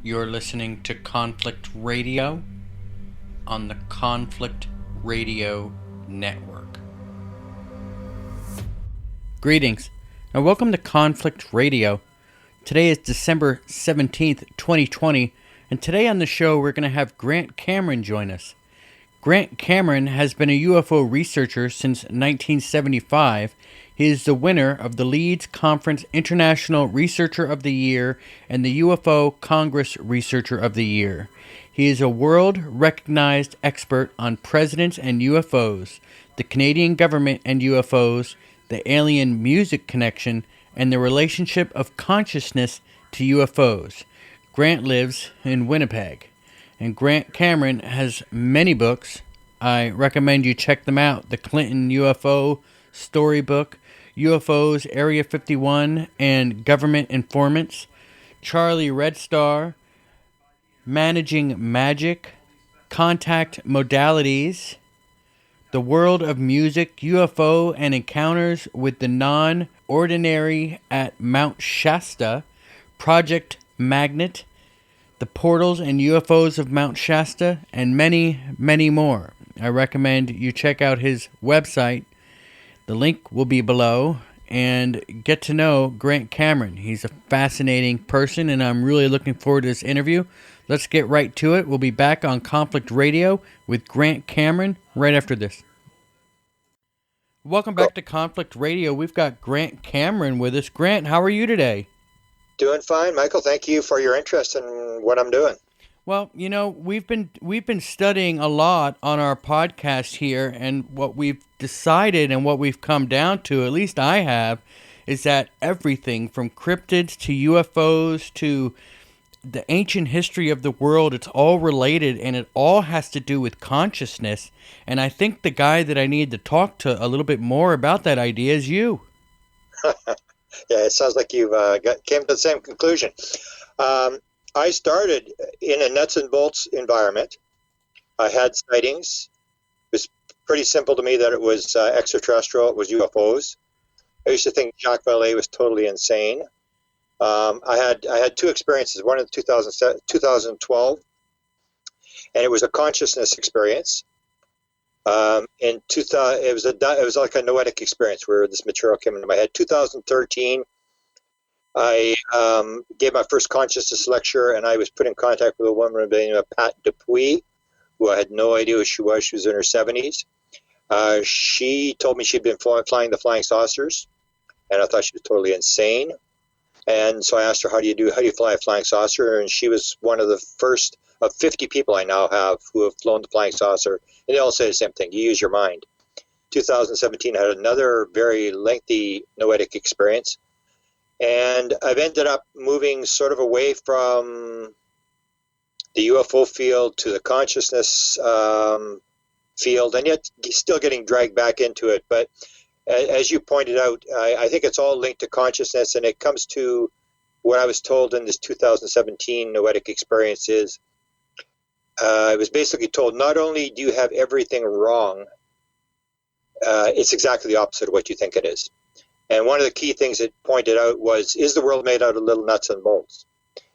You're listening to Conflict Radio on the Conflict Radio Network. Greetings, and welcome to Conflict Radio. Today is December 17th, 2020, and today on the show we're going to have Grant Cameron join us. Grant Cameron has been a UFO researcher since 1975. He is the winner of the Leeds Conference International Researcher of the Year and the UFO Congress Researcher of the Year. He is a world-recognized expert on Presidents and UFOs, the Canadian government and UFOs, the alien music connection, and the relationship of consciousness to UFOs. Grant lives in Winnipeg. And Grant Cameron has many books. I recommend you check them out. The Clinton UFO Storybook, UFOs Area 51 and Government Informants, Charlie Red Star, Managing Magic, Contact Modalities, The World of Music, UFO and Encounters with the Non-Ordinary at Mount Shasta, Project Magnet, The Portals and UFOs of Mount Shasta, and many, many more. I recommend you check out his website. The link will be below, and get to know Grant Cameron. He's a fascinating person, and I'm really looking forward to this interview. Let's get right to it. We'll be back on Conflict Radio with Grant Cameron right after this. Welcome back to Conflict Radio. We've got Grant Cameron with us. Grant, how are you today? Doing fine, Michael. Thank you for your interest in what I'm doing. Well, you know, we've been studying a lot on our podcast here, and what we've decided and what we've come down to, at least I have, is that everything from cryptids to UFOs to the ancient history of the world, it's all related, and it all has to do with consciousness. And I think the guy that I need to talk to a little bit more about that idea is you. Yeah, it sounds like you've came to the same conclusion. I started in a nuts and bolts environment. I had sightings. It was pretty simple to me that it was extraterrestrial. It was UFOs. I used to think Jacques Vallée was totally insane. I had two experiences. One in 2012, and it was a consciousness experience. In 2000, it was like a noetic experience where this material came into my head. 2013, I gave my first consciousness lecture, and I was put in contact with a woman named Pat Dupuis, who I had no idea who she was. She was in her 70s. She told me she'd been flying the flying saucers, and I thought she was totally insane. And so I asked her, how do you fly a flying saucer? And she was one of the first of 50 people I now have who have flown the flying saucer. And they all say the same thing: you use your mind. 2017, I had another very lengthy noetic experience. And I've ended up moving sort of away from the UFO field to the consciousness field, and yet still getting dragged back into it. But as you pointed out, I think it's all linked to consciousness, and it comes to what I was told in this 2017 noetic experience is, I was basically told, not only do you have everything wrong, it's exactly the opposite of what you think it is. And one of the key things it pointed out was, is the world made out of little nuts and bolts?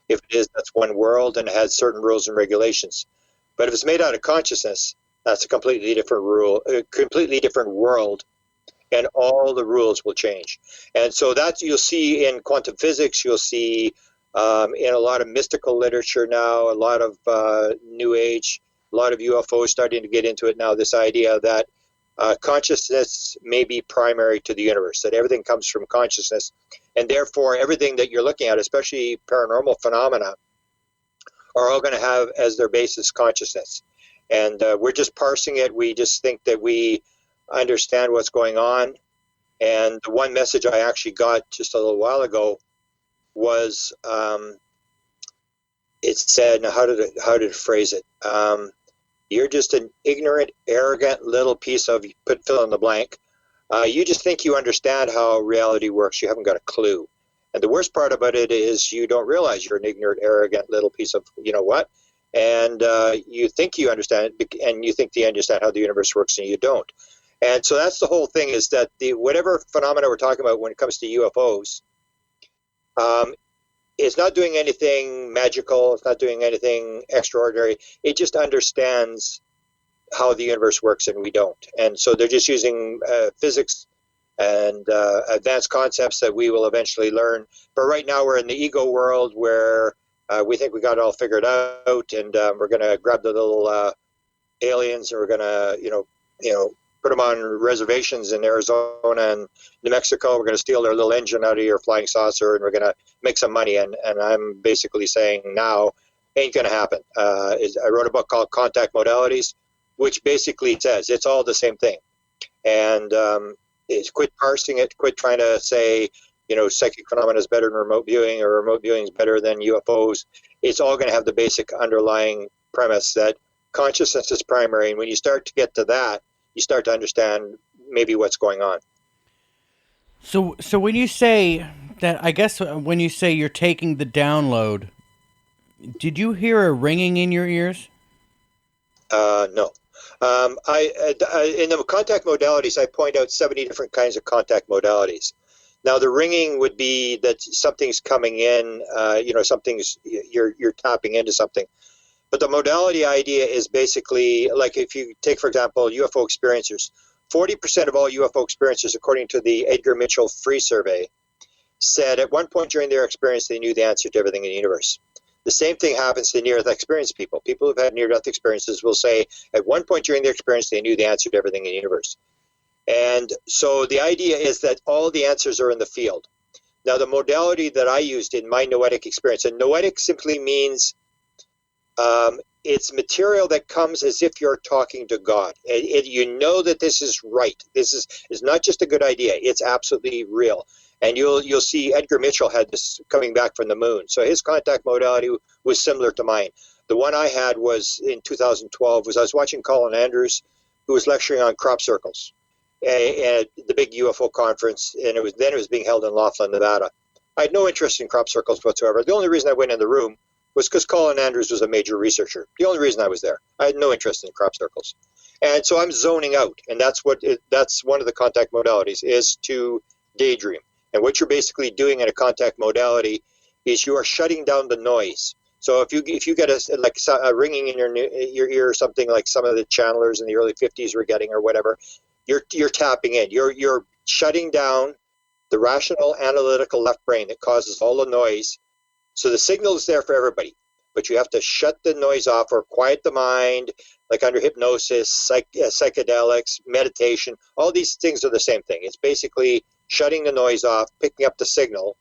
If it is, that's one world, and it has certain rules and regulations. But if it's made out of consciousness, that's a completely different rule, a completely different world, and all the rules will change. And so that you'll see in quantum physics, you'll see in a lot of mystical literature now, a lot of New Age, a lot of UFOs starting to get into it now, this idea that consciousness may be primary to the universe, that everything comes from consciousness, and therefore everything that you're looking at, especially paranormal phenomena, are all going to have as their basis consciousness. And we're just parsing it. We just think that we understand what's going on. And the one message I actually got just a little while ago was, it said, now how did it phrase it? You're just an ignorant, arrogant little piece of, fill in the blank. You just think you understand how reality works. You haven't got a clue. And the worst part about it is you don't realize you're an ignorant, arrogant little piece of, you know what? And you think you understand it, and you think you understand how the universe works, and you don't. And so that's the whole thing, is that whatever phenomena we're talking about when it comes to UFOs, it's not doing anything magical. It's not doing anything extraordinary. It just understands how the universe works, and we don't. And so they're just using physics and advanced concepts that we will eventually learn. But right now we're in the ego world where we think we got it all figured out, and we're going to grab the little aliens, and we're going to, put them on reservations in Arizona and New Mexico. We're going to steal their little engine out of your flying saucer, and we're going to make some money. And I'm basically saying now, ain't going to happen. I wrote a book called Contact Modalities, which basically says it's all the same thing. And it's quit parsing it, quit trying to say, psychic phenomena is better than remote viewing, or remote viewing is better than UFOs. It's all going to have the basic underlying premise that consciousness is primary. And when you start to get to that, you start to understand maybe what's going on. So when you say that, I guess when you say you're taking the download, did you hear a ringing in your ears? No. In the contact modalities, I point out 70 different kinds of contact modalities. Now, the ringing would be that something's coming in, you're tapping into something. But the modality idea is basically, like if you take, for example, UFO experiencers, 40% of all UFO experiencers, according to the Edgar Mitchell Free Survey, said at one point during their experience they knew the answer to everything in the universe. The same thing happens to near-death experience people. People who've had near-death experiences will say at one point during their experience they knew the answer to everything in the universe. And so the idea is that all the answers are in the field. Now, the modality that I used in my noetic experience, and noetic simply means it's material that comes as if you're talking to God. You know that this is right. This is not just a good idea. It's absolutely real. And you'll see Edgar Mitchell had this coming back from the moon. So his contact modality was similar to mine. The one I had was in 2012. I was watching Colin Andrews, who was lecturing on crop circles at the big UFO conference, and it was being held in Laughlin, Nevada. I had no interest in crop circles whatsoever. The only reason I went in the room was because Colin Andrews was a major researcher. The only reason I was there. I had no interest in crop circles. And so I'm zoning out, and that's one of the contact modalities, is to daydream. And what you're basically doing in a contact modality is you are shutting down the noise. So if you get a ringing in your ear or something like some of the channelers in the early 50s were getting or whatever, you're tapping in. You're shutting down the rational analytical left brain that causes all the noise. So the signal is there for everybody, but you have to shut the noise off or quiet the mind, like under hypnosis, psychedelics, meditation. All these things are the same thing. It's basically shutting the noise off, picking up the signal.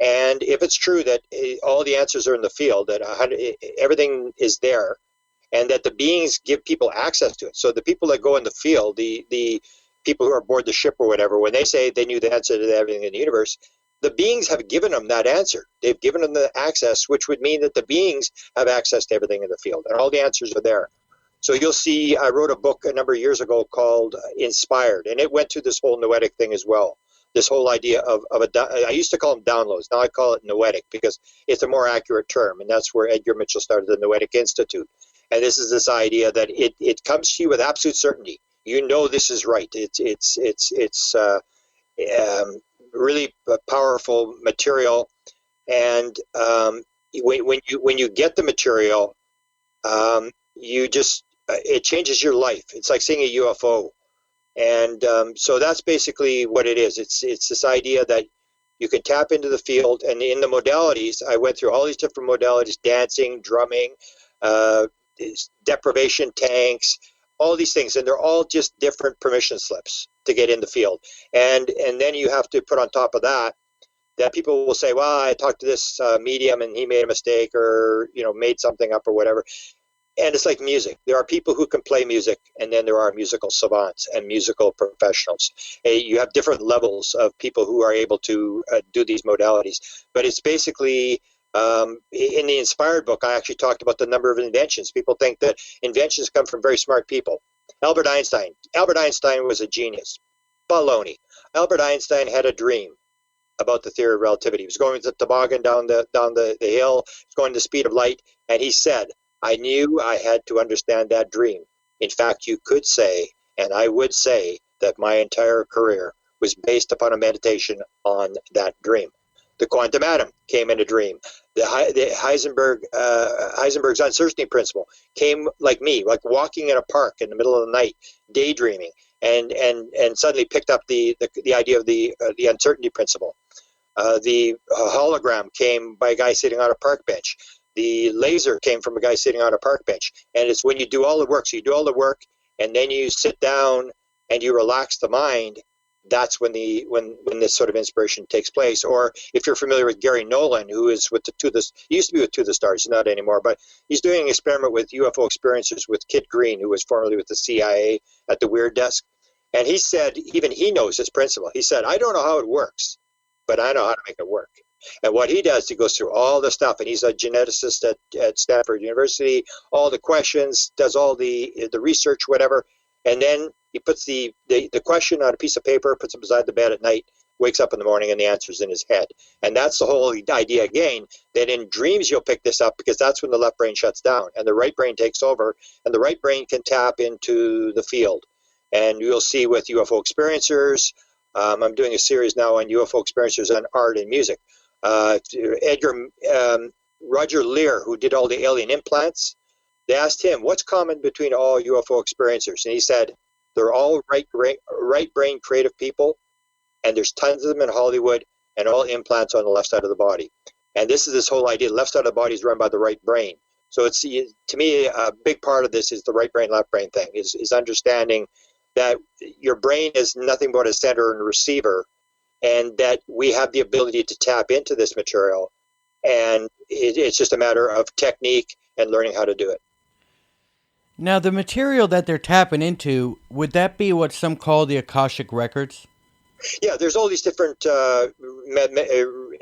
And if it's true that all the answers are in the field, that everything is there, and that the beings give people access to it. So the people that go in the field, the people who are aboard the ship or whatever, when they say they knew the answer to everything in the universe, the beings have given them that answer. They've given them the access, which would mean that the beings have access to everything in the field, and all the answers are there. So you'll see, I wrote a book a number of years ago called Inspired, and it went through this whole noetic thing as well. This whole idea of I used to call them downloads. Now I call it noetic because it's a more accurate term, and that's where Edgar Mitchell started the Noetic Institute. And this is this idea that it comes to you with absolute certainty. You know this is right. It's really powerful material, and when you get the material, you just it changes your life. It's like seeing a UFO, and so that's basically what it is. It's this idea that you can tap into the field, and in the modalities, I went through all these different modalities: dancing, drumming, deprivation tanks, all these things, and they're all just different permission slips to get in the field. And then you have to put on top of that people will say, well, I talked to this medium and he made a mistake, or made something up or whatever. And it's like music. There are people who can play music, and then there are musical savants and musical professionals. You have different levels of people who are able to do these modalities. But it's basically, in the Inspired book, I actually talked about the number of inventions. People think that inventions come from very smart people. Albert Einstein was a genius. Baloney. Albert Einstein had a dream about the theory of relativity. He was going with the toboggan down the hill, he was going the speed of light, and he said, I knew I had to understand that dream. In fact, you could say, and I would say, that my entire career was based upon a meditation on that dream. The quantum atom came in a dream. The Heisenberg's uncertainty principle came like me, like walking in a park in the middle of the night, daydreaming, and suddenly picked up the idea of the uncertainty principle. The hologram came by a guy sitting on a park bench. The laser came from a guy sitting on a park bench. And it's when you do all the work. So you do all the work, and then you sit down and you relax the mind. That's when this sort of inspiration takes place. Or if you're familiar with Gary Nolan, who is with he used to be with To the Stars, not anymore, but he's doing an experiment with UFO experiencers with Kit Green, who was formerly with the CIA at the Weird Desk. And he said, even he knows this principle. He said, I don't know how it works, but I know how to make it work. And what he does, he goes through all the stuff, and he's a geneticist at Stanford University, all the questions, does all the research, whatever, and then he puts the question on a piece of paper, puts it beside the bed at night, wakes up in the morning, and the answer's in his head. And that's the whole idea again, that in dreams you'll pick this up, because that's when the left brain shuts down and the right brain takes over, and the right brain can tap into the field. And you'll see with UFO experiencers, I'm doing a series now on UFO experiencers on art and music. Roger Lear, who did all the alien implants, they asked him, what's common between all UFO experiencers? And he said, they're all right brain creative people, and there's tons of them in Hollywood, and all implants on the left side of the body. And this is this whole idea, the left side of the body is run by the right brain. So it's, to me, a big part of this is the right brain, left brain thing, is understanding that your brain is nothing but a sender and a receiver, and that we have the ability to tap into this material, and it's just a matter of technique and learning how to do it. Now, the material that they're tapping into, would that be what some call the Akashic Records? Yeah, there's all these different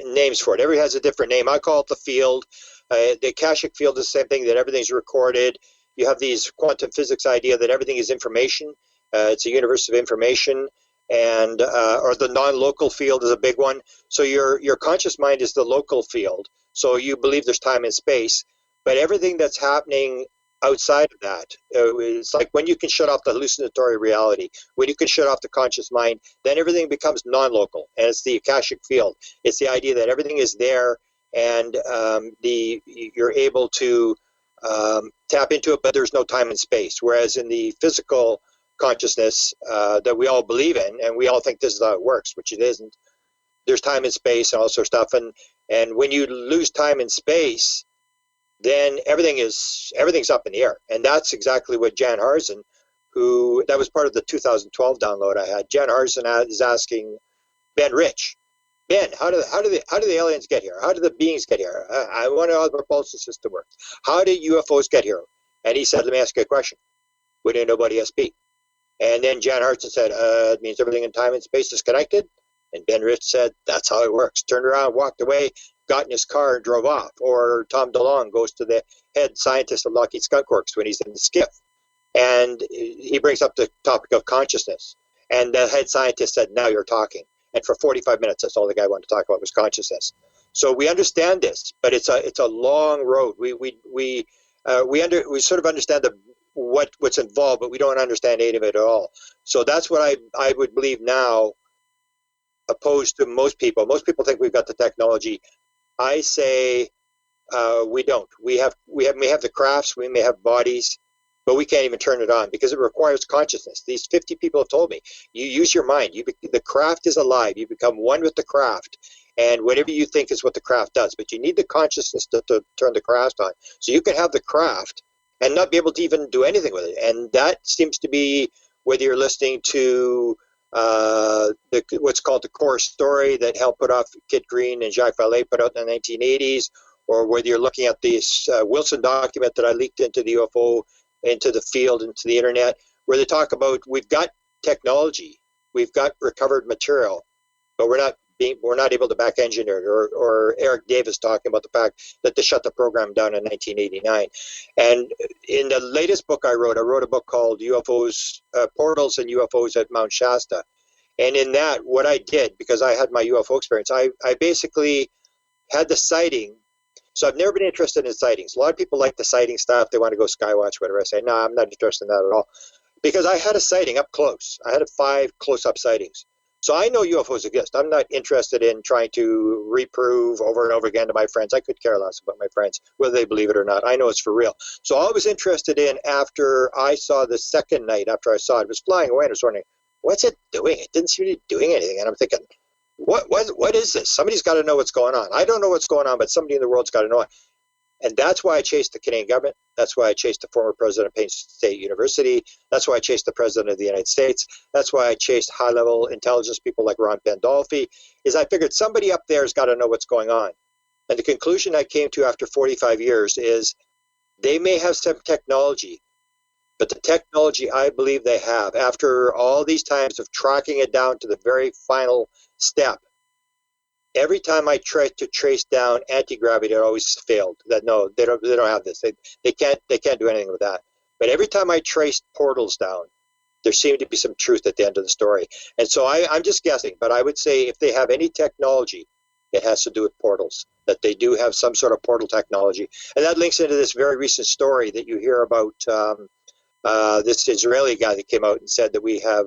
names for it. Everybody has a different name. I call it the field. The Akashic field is the same thing, that everything's recorded. You have these quantum physics idea that everything is information. It's a universe of information, and or the non-local field is a big one. So your conscious mind is the local field. So you believe there's time and space, but everything that's happening outside of that, it's like when you can shut off the hallucinatory reality, when you can shut off the conscious mind, then everything becomes non-local, and it's the Akashic field. It's the idea that everything is there, and you're able to tap into it, but there's no time and space. Whereas in the physical consciousness that we all believe in, and we all think this is how it works, which it isn't, there's time and space and all sorts of stuff, and when you lose time and space, then everything's up in the air. And that's exactly what Jan Harzen, that was part of the 2012 download I had. Jan Harzen is asking Ben Rich, Ben, how do the aliens get here? How do the beings get here? I want to know how the propulsion system works. How did UFOs get here? And he said, let me ask you a question. We didn't know about ESP. And then Jan Harzen said, it means everything in time and space is connected. And Ben Rich said, that's how it works. Turned around, walked away, got in his car and drove off. Or Tom DeLonge goes to the head scientist of Lockheed Skunk Works when he's in the skiff, and he brings up the topic of consciousness, and the head scientist said, now you're talking. And for 45 minutes, that's all the guy wanted to talk about was consciousness. So we understand this, but it's a long road. We sort of understand what's involved, but we don't understand any of it at all. So that's what I would believe now, opposed to most people. Most people think we've got the technology. I say we don't. We may have the crafts, we may have bodies, but we can't even turn it on because it requires consciousness. These 50 people have told me, you use your mind. The craft is alive. You become one with the craft, and whatever you think is what the craft does. But you need the consciousness to turn the craft on. So you can have the craft and not be able to even do anything with it. And that seems to be, whether you're listening to what's called the core story that helped put off Kit Green and Jacques Vallée put out in the 1980s, or whether you're looking at this Wilson document that I leaked into the UFO, into the field, into the internet, where they talk about we've got technology, we've got recovered material, but we're not able to back engineer it. Or Eric Davis talking about the fact that they shut the program down in 1989. And in the latest book I wrote a book called UFOs, Portals and UFOs at Mount Shasta. And in that, what I did, because I had my UFO experience, I basically had the sighting. So I've never been interested in sightings. A lot of people like the sighting stuff. They want to go skywatch, whatever. I say, no, I'm not interested in that at all. Because I had a sighting up close. I had 5 close-up sightings. So I know UFOs exist. I'm not interested in trying to reprove over and over again to my friends. I could care less about my friends, whether they believe it or not. I know it's for real. So all I was interested in after I saw the second night, after I saw it was flying away, and I was wondering, what's it doing? It didn't seem to be doing anything. And I'm thinking, what is this? Somebody's got to know what's going on. I don't know what's going on, but somebody in the world's got to know it. And that's why I chased the Canadian government. That's why I chased the former president of Penn State University. That's why I chased the president of the United States. That's why I chased high-level intelligence people like Ron Pandolfi, is I figured somebody up there has got to know what's going on. And the conclusion I came to after 45 years is they may have some technology, but the technology I believe they have, after all these times of tracking it down to the very final step, every time I tried to trace down anti-gravity, it always failed. That no, they don't have this. They can't do anything with that. But every time I traced portals down, there seemed to be some truth at the end of the story. And so I'm just guessing, but I would say if they have any technology, it has to do with portals, that they do have some sort of portal technology. And that links into this very recent story that you hear about this Israeli guy that came out and said that we have,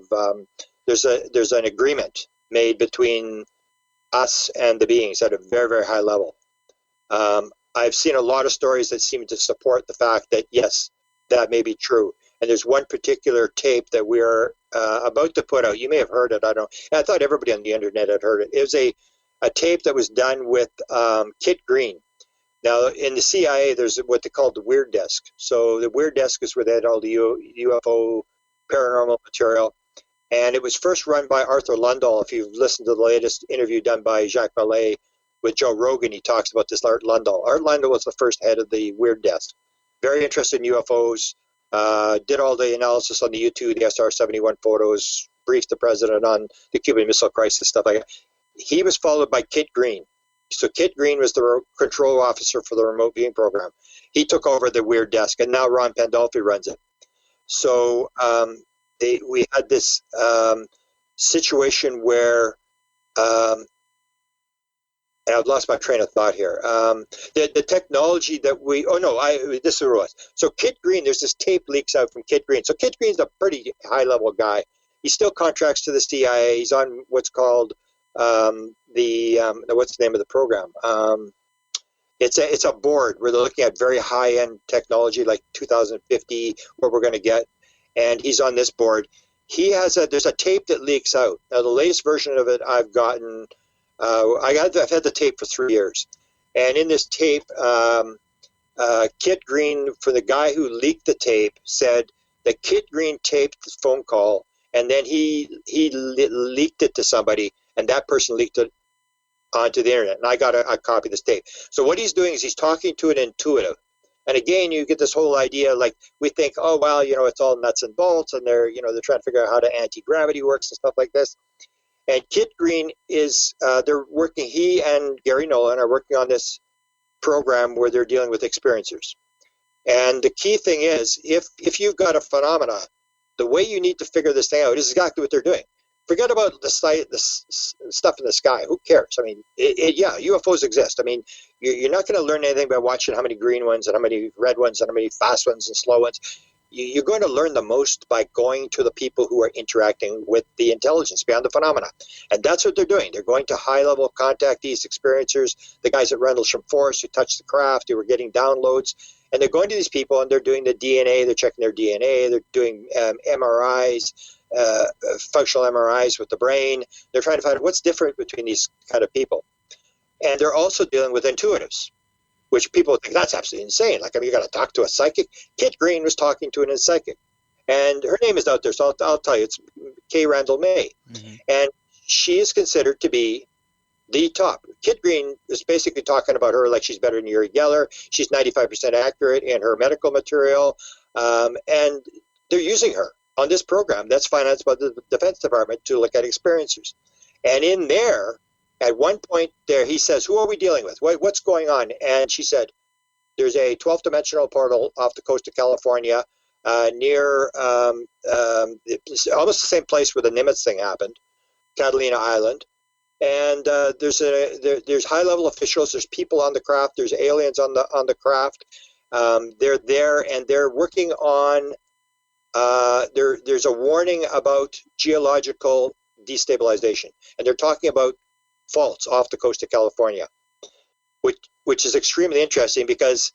there's an agreement made between us and the beings at a very, very high level. I've seen a lot of stories that seem to support the fact that, yes, that may be true. And there's one particular tape that we're about to put out. You may have heard it. I thought everybody on the internet had heard it. It was a tape that was done with Kit Green. Now, in the CIA, there's what they call the Weird Desk. So the Weird Desk is where they had all the UFO paranormal material. And it was first run by Arthur Lundahl. If you've listened to the latest interview done by Jacques Vallée with Joe Rogan, he talks about this Art Lundahl. Art Lundahl was the first head of the Weird Desk. Very interested in UFOs, did all the analysis on the U-2, the SR-71 photos, briefed the president on the Cuban Missile Crisis, stuff like that. He was followed by Kit Green. So Kit Green was the control officer for the remote viewing program. He took over the Weird Desk, and now Ron Pandolfi runs it. So we had this situation where, and I've lost my train of thought here. The technology that this is what it was. So Kit Green, there's this tape leaks out from Kit Green. So Kit Green's a pretty high-level guy. He still contracts to the CIA. He's on what's called what's the name of the program? It's a board where they're looking at very high-end technology, like 2050, what we're going to get. And he's on this board. There's a tape that leaks out. Now, the latest version of it I've gotten, I've had the tape for 3 years. And in this tape, Kit Green, for the guy who leaked the tape, said that Kit Green taped the phone call, and then he leaked it to somebody, and that person leaked it onto the internet. And I got a copy of this tape. So what he's doing is he's talking to an intuitive. And again, you get this whole idea, like we think, oh, well, it's all nuts and bolts, and they're trying to figure out how the anti-gravity works and stuff like this. And Kit Green is, they're working, he and Gary Nolan are working on this program where they're dealing with experiencers. And the key thing is, if you've got a phenomena, the way you need to figure this thing out is exactly what they're doing. Forget about the stuff in the sky. Who cares? I mean, UFOs exist. I mean, you're not going to learn anything by watching how many green ones and how many red ones and how many fast ones and slow ones. You're going to learn the most by going to the people who are interacting with the intelligence beyond the phenomena. And that's what they're doing. They're going to high-level contactees, experiencers, the guys at Rendlesham Forest who touched the craft, who were getting downloads. And they're going to these people and they're doing the DNA. They're checking their DNA. They're doing MRIs. Functional MRIs with the brain. They're trying to find out what's different between these kind of people. And they're also dealing with intuitives, which people think that's absolutely insane. Like, I mean, you got to talk to a psychic. Kit Green was talking to a psychic. And her name is out there, so I'll tell you. It's Kay Randall May. Mm-hmm. And she is considered to be the top. Kit Green is basically talking about her like she's better than Uri Geller. She's 95% accurate in her medical material. And they're using her on this program that's financed by the Defense Department to look at experiencers. And in there, at one point there, he says, who are we dealing with? What's going on? And she said, there's a 12th dimensional portal off the coast of California near almost the same place where the Nimitz thing happened, Catalina Island. And there's high-level officials. There's people on the craft. There's aliens on the craft. They're there, and they're working on there's a warning about geological destabilization. And they're talking about faults off the coast of California, which is extremely interesting because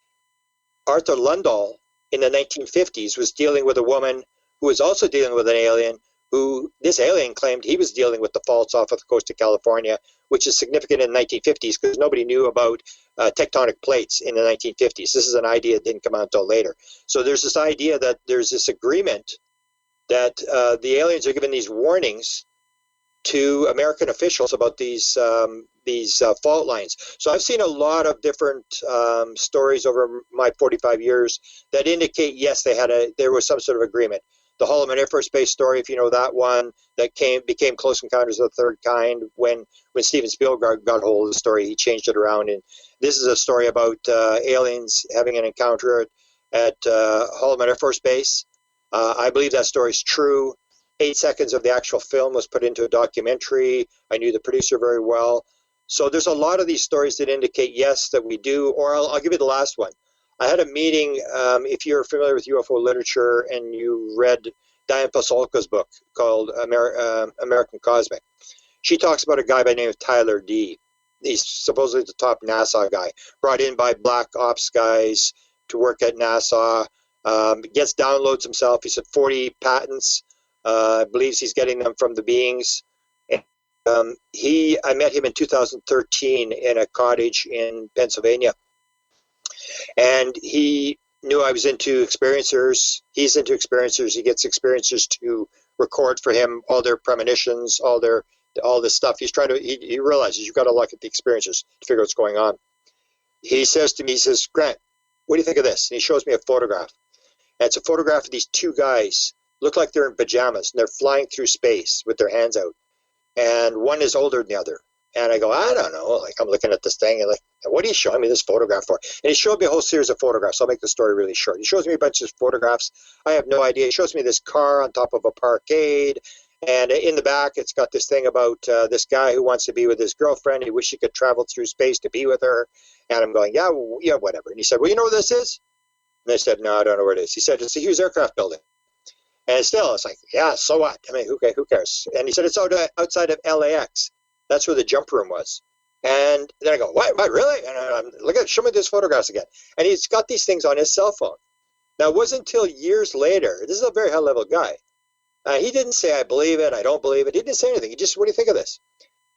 Arthur Lundahl in the 1950s was dealing with a woman who was also dealing with an alien, who this alien claimed he was dealing with the faults off of the coast of California, which is significant in the 1950s because nobody knew about tectonic plates in the 1950s. This is an idea that didn't come out until later. So there's this idea that there's this agreement that the aliens are giving these warnings to American officials about these fault lines. So I've seen a lot of different stories over my 45 years that indicate, yes, there was some sort of agreement. The Holloman Air Force Base story, if you know that one, that became Close Encounters of the Third Kind. When Steven Spielberg got hold of the story, he changed it around. And this is a story about aliens having an encounter at Holloman Air Force Base. I believe that story is true. 8 seconds of the actual film was put into a documentary. I knew the producer very well. So there's a lot of these stories that indicate, yes, that we do. Or I'll give you the last one. I had a meeting, if you're familiar with UFO literature and you read Diane Pasulka's book called American Cosmic, she talks about a guy by the name of Tyler D. He's supposedly the top NASA guy, brought in by black ops guys to work at NASA, downloads himself. He said 40 patents, believes he's getting them from the beings. And, I met him in 2013 in a cottage in Pennsylvania. And he knew I was into experiencers. He's into experiencers. He gets experiencers to record for him all their premonitions, all this stuff. He realizes you've got to look at the experiencers to figure out what's going on. He says to me, Grant, what do you think of this? And he shows me a photograph. And it's a photograph of these two guys, look like they're in pajamas, and they're flying through space with their hands out. And one is older than the other. And I go, I don't know. Like, I'm looking at this thing and like, what are you showing me this photograph for? And he showed me a whole series of photographs. I'll make the story really short. He shows me a bunch of photographs. I have no idea. He shows me this car on top of a parkade. And in the back, it's got this thing about this guy who wants to be with his girlfriend. He wishes he could travel through space to be with her. And I'm going, yeah, whatever. And he said, well, you know what this is? And I said, no, I don't know what it is. He said, it's a Hughes aircraft building. And still, it's like, yeah, so what? I mean, who cares? And he said, it's outside of LAX. That's where the jump room was. And then I go, what really? And show me these photographs again. And he's got these things on his cell phone. Now, it wasn't until years later, this is a very high-level guy. He didn't say, I believe it, I don't believe it. He didn't say anything. He just, what do you think of this?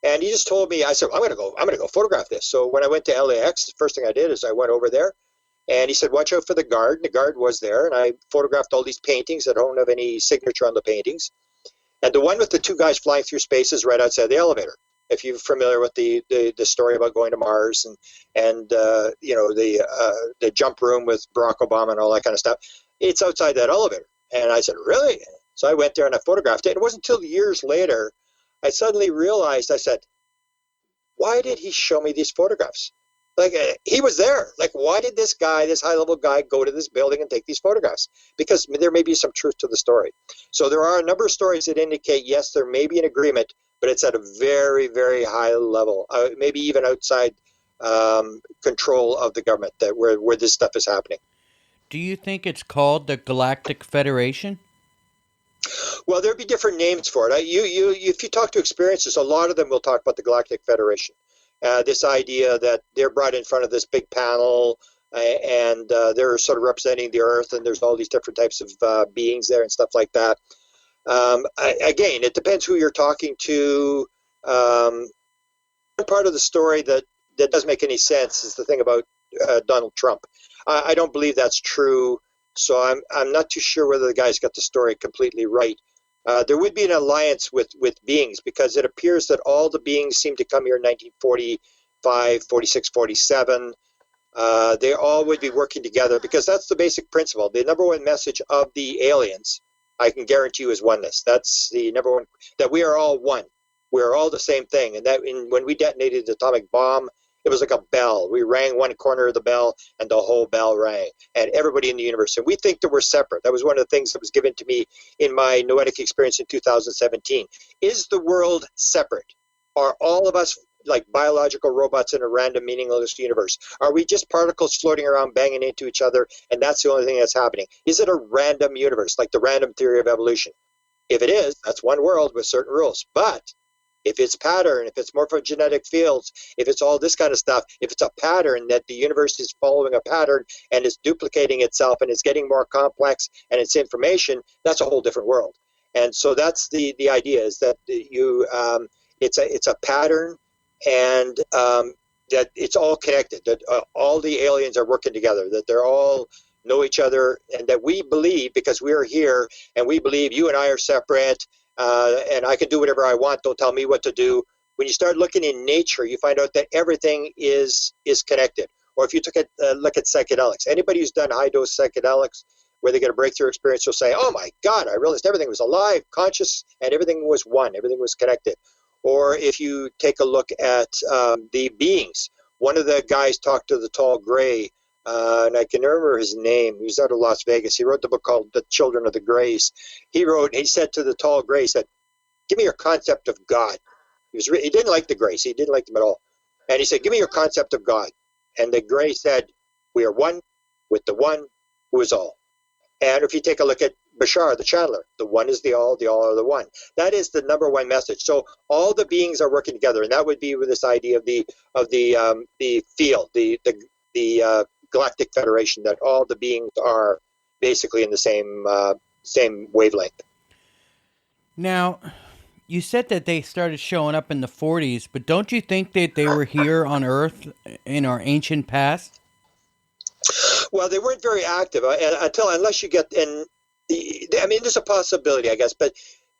And he just told me, I said, I'm going to go photograph this. So when I went to LAX, the first thing I did is I went over there. And he said, watch out for the guard. And the guard was there. And I photographed all these paintings that don't have any signature on the paintings. And the one with the two guys flying through space is right outside the elevator. If you're familiar with the story about going to Mars and the jump room with Barack Obama and all that kind of stuff, it's outside that elevator. And I said, really? So I went there and I photographed it. And it wasn't until years later I suddenly realized, I said, why did he show me these photographs? Like, he was there. Like, why did this guy, this high-level guy, go to this building and take these photographs? Because there may be some truth to the story. So there are a number of stories that indicate, yes, there may be an agreement, but it's at a very, very high level, maybe even outside control of the government, that where this stuff is happening. Do you think it's called the Galactic Federation? Well, there'd be different names for it. If you talk to experiencers, a lot of them will talk about the Galactic Federation. This idea that they're brought in front of this big panel and they're sort of representing the Earth, and there's all these different types of beings there and stuff like that. Again, it depends who you're talking to. One part of the story that doesn't make any sense is the thing about Donald Trump. I don't believe that's true, so I'm not too sure whether the guy's got the story completely right. There would be an alliance with beings, because it appears that all the beings seem to come here in 1945, 46, 47. They all would be working together, because that's the basic principle. The number one message of the aliens, I can guarantee you, is oneness. That's the number one, that we are all one. We are all the same thing. And that when we detonated the atomic bomb, it was like a bell. We rang one corner of the bell and the whole bell rang, and everybody in the universe. And we think that we're separate. That was one of the things that was given to me in my noetic experience in 2017. Is the world separate? Are all of us like biological robots in a random, meaningless universe? Are we just particles floating around banging into each other, and that's the only thing that's happening? Is it a random universe, like the random theory of evolution? If it is, that's one world with certain rules. But if it's pattern, if it's morphogenetic fields, if it's all this kind of stuff, if it's a pattern that the universe is following a pattern and is duplicating itself and it's getting more complex and it's information, that's a whole different world. And so that's the idea, is that it's a pattern, and that it's all connected, that all the aliens are working together, that they're all know each other, and that we believe, because we're here and we believe you and I are separate, and I can do whatever I want, don't tell me what to do. When you start looking in nature, you find out that everything is connected. Or if you look at psychedelics, anybody who's done high dose psychedelics where they get a breakthrough experience will say, oh my God, I realized everything was alive, conscious, and everything was one, everything was connected. Or if you take a look at the beings, one of the guys talked to the tall gray, and I can remember his name. He was out of Las Vegas. He wrote the book called The Children of the Greys. He said to the tall gray, he said, give me your concept of God. He didn't like the Greys. He didn't like them at all. And he said, give me your concept of God. And the gray said, we are one with the one who is all. And if you take a look at Bashar, the channeler, the one is the all are the one. That is the number one message. So all the beings are working together, and that would be with this idea of the field, the Galactic Federation, that all the beings are basically in the same wavelength. Now, you said that they started showing up in the 40s, but don't you think that they were here on Earth in our ancient past? Well, they weren't very active unless you get in. I mean, there's a possibility, I guess, but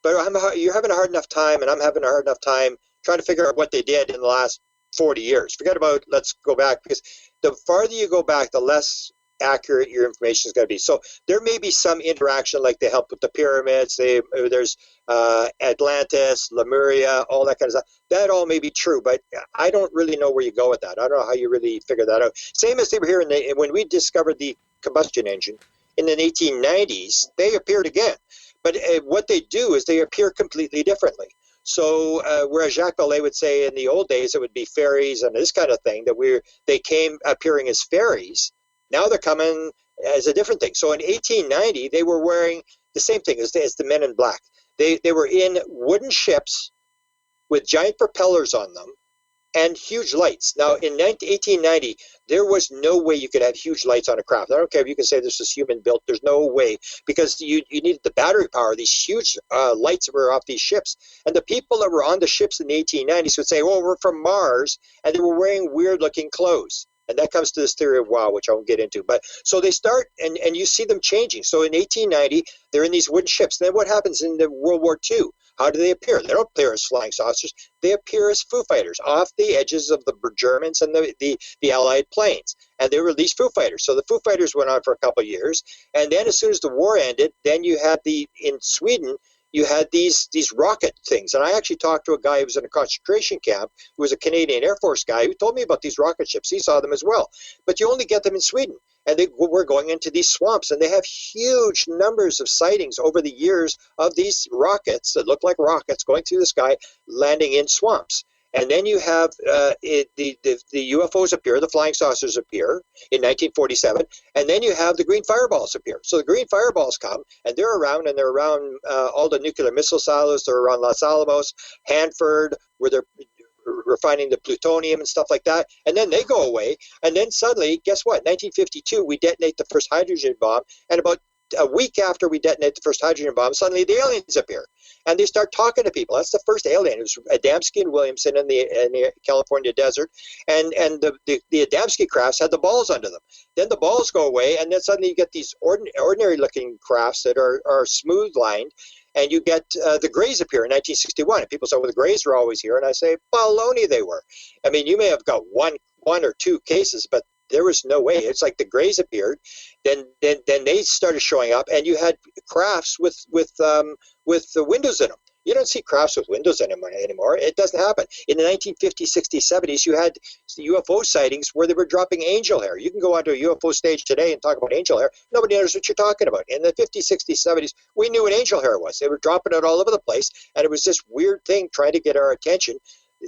you're having a hard enough time, and I'm having a hard enough time trying to figure out what they did in the last 40 years. Forget about, let's go back, because the farther you go back, the less accurate your information is going to be. So there may be some interaction, like they help with the pyramids. There's Atlantis, Lemuria, all that kind of stuff. That all may be true, but I don't really know where you go with that. I don't know how you really figure that out. Same as they were here when we discovered the combustion engine in the 1890s. They appeared again, but what they do is they appear completely differently. So whereas Jacques Vallée would say in the old days it would be fairies and this kind of thing, that they came appearing as fairies. Now they're coming as a different thing. So in 1890, they were wearing the same thing as the men in black. They were in wooden ships with giant propellers on them and huge lights. Now, in 1890, there was no way you could have huge lights on a craft. I don't care if you can say this is human built. There's no way, because you needed the battery power, these huge lights that were off these ships. And the people that were on the ships in the 1890s would say, oh, we're from Mars, and they were wearing weird-looking clothes. And that comes to this theory of wow, which I won't get into. But so they start, and you see them changing. So in 1890, they're in these wooden ships. Then what happens in the World War II? How do they appear? They don't appear as flying saucers. They appear as Foo Fighters off the edges of the Germans and the Allied planes. And they were these Foo Fighters. So the Foo Fighters went on for a couple of years. And then as soon as the war ended, then you had in Sweden, you had these rocket things. And I actually talked to a guy who was in a concentration camp, who was a Canadian Air Force guy, who told me about these rocket ships. He saw them as well. But you only get them in Sweden. And they were going into these swamps, and they have huge numbers of sightings over the years of these rockets that look like rockets going through the sky, landing in swamps. And then you have the UFOs appear, the flying saucers appear in 1947, and then you have the green fireballs appear. So the green fireballs come, and they're around all the nuclear missile silos. They're around Los Alamos, Hanford, where they're refining the plutonium and stuff like that, and then they go away. And then suddenly, guess what? 1952, we detonate the first hydrogen bomb, and about a week after we detonate the first hydrogen bomb, suddenly the aliens appear, and they start talking to people. That's the first alien. It was Adamski and Williamson in the California desert, and the Adamski crafts had the balls under them. Then the balls go away, and then suddenly you get these ordinary looking crafts that are smooth lined. And you get the Greys appear in 1961. And people say, well, the Greys were always here. And I say, baloney, they were. I mean, you may have got one or two cases, but there was no way. It's like the Greys appeared. Then they started showing up, and you had crafts with the windows in them. You don't see crafts with windows in them anymore. It doesn't happen. In the 1950s, 60s, 70s, you had UFO sightings where they were dropping angel hair. You can go onto a UFO stage today and talk about angel hair. Nobody knows what you're talking about. In the 50s, 60s, 70s, we knew what angel hair was. They were dropping it all over the place, and it was this weird thing trying to get our attention.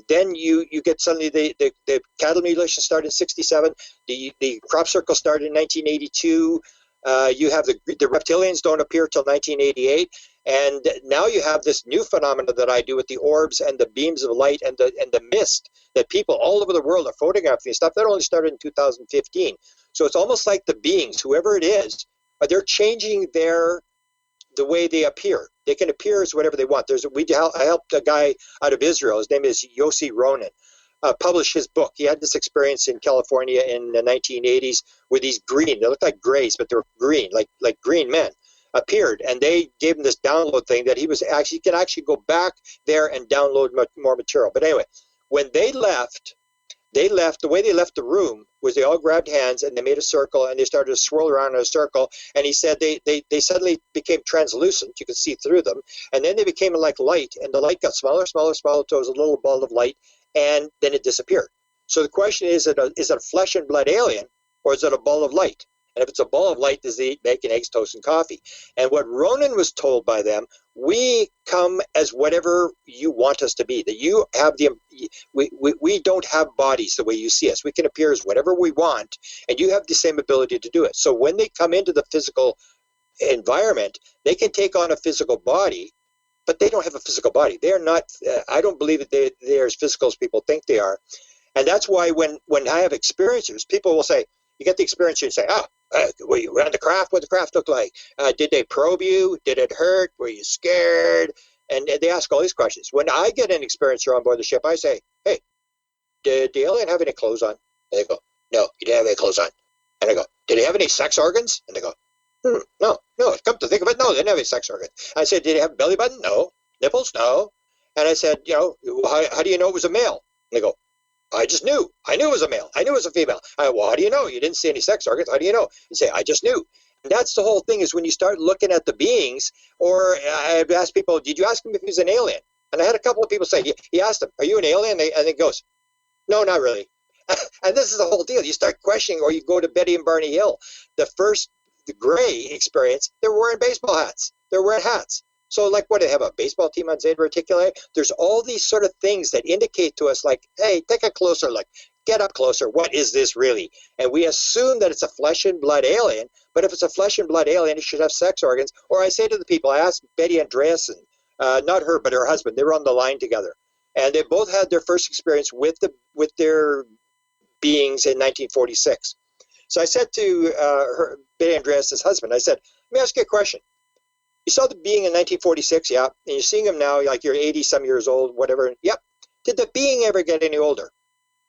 Then you get suddenly the cattle mutilation started in 67. The crop circle started in 1982. You have the reptilians don't appear till 1988. And now you have this new phenomena that I do with the orbs and the beams of light and the mist that people all over the world are photographing stuff. That only started in 2015. So it's almost like the beings, whoever it is, they're changing the way they appear. They can appear as whatever they want. I helped a guy out of Israel. His name is Yossi Ronan. Publish his book. He had this experience in California in the 1980s where these green, they looked like grays, but they were green, like green men, appeared. And they gave him this download thing that he can actually go back there and download more material. But anyway, when they left, the way they left the room was they all grabbed hands and they made a circle and they started to swirl around in a circle. And he said they suddenly became translucent. You could see through them. And then they became like light, and the light got smaller, smaller, smaller, till it was a little ball of light, and then it disappeared. So the question is it a flesh and blood alien, or is it a ball of light? And if it's a ball of light, does it eat bacon, eggs, toast, and coffee? And what Ronan was told by them, we come as whatever you want us to be. That you have we don't have bodies the way you see us. We can appear as whatever we want, and you have the same ability to do it. So when they come into the physical environment, they can take on a physical body, but they don't have a physical body. They are not. I don't believe that they're as physical as people think they are, and that's why when I have experiencers, people will say, you get the experience, and you say, were you around the craft? What did the craft look like? Did they probe you? Did it hurt? Were you scared? And they ask all these questions. When I get an experiencer on board the ship, I say, hey, did the alien have any clothes on? And they go, no, he didn't have any clothes on. And I go, did he have any sex organs? And they go, no. Come to think of it, no, they didn't have any sex organs. I said, did he have a belly button? No. Nipples? No. And I said, how do you know it was a male? And they go, I just knew. I knew it was a male. I knew it was a female. Well, how do you know? You didn't see any sex organs. How do you know? You say, I just knew. And that's the whole thing, is when you start looking at the beings, or I've asked people, did you ask him if he's an alien? And I had a couple of people say, he asked him, are you an alien? And he goes, no, not really. And this is the whole deal. You start questioning, or you go to Betty and Barney Hill. The gray experience, they're wearing baseball hats. They're wearing hats. So like, what, do they have a baseball team on Zeta Reticuli? There's all these sort of things that indicate to us, like, hey, take a closer look. Get up closer. What is this really? And we assume that it's a flesh and blood alien, but if it's a flesh and blood alien, it should have sex organs. Or I say to the people, I asked Betty Andreasen, not her, but her husband, they were on the line together. And they both had their first experience with their beings in 1946. So I said to Betty Andreasen's husband, I said, let me ask you a question. You saw the being in 1946, yeah, and you're seeing him now, like you're 80-some years old, whatever. Yep. Did the being ever get any older?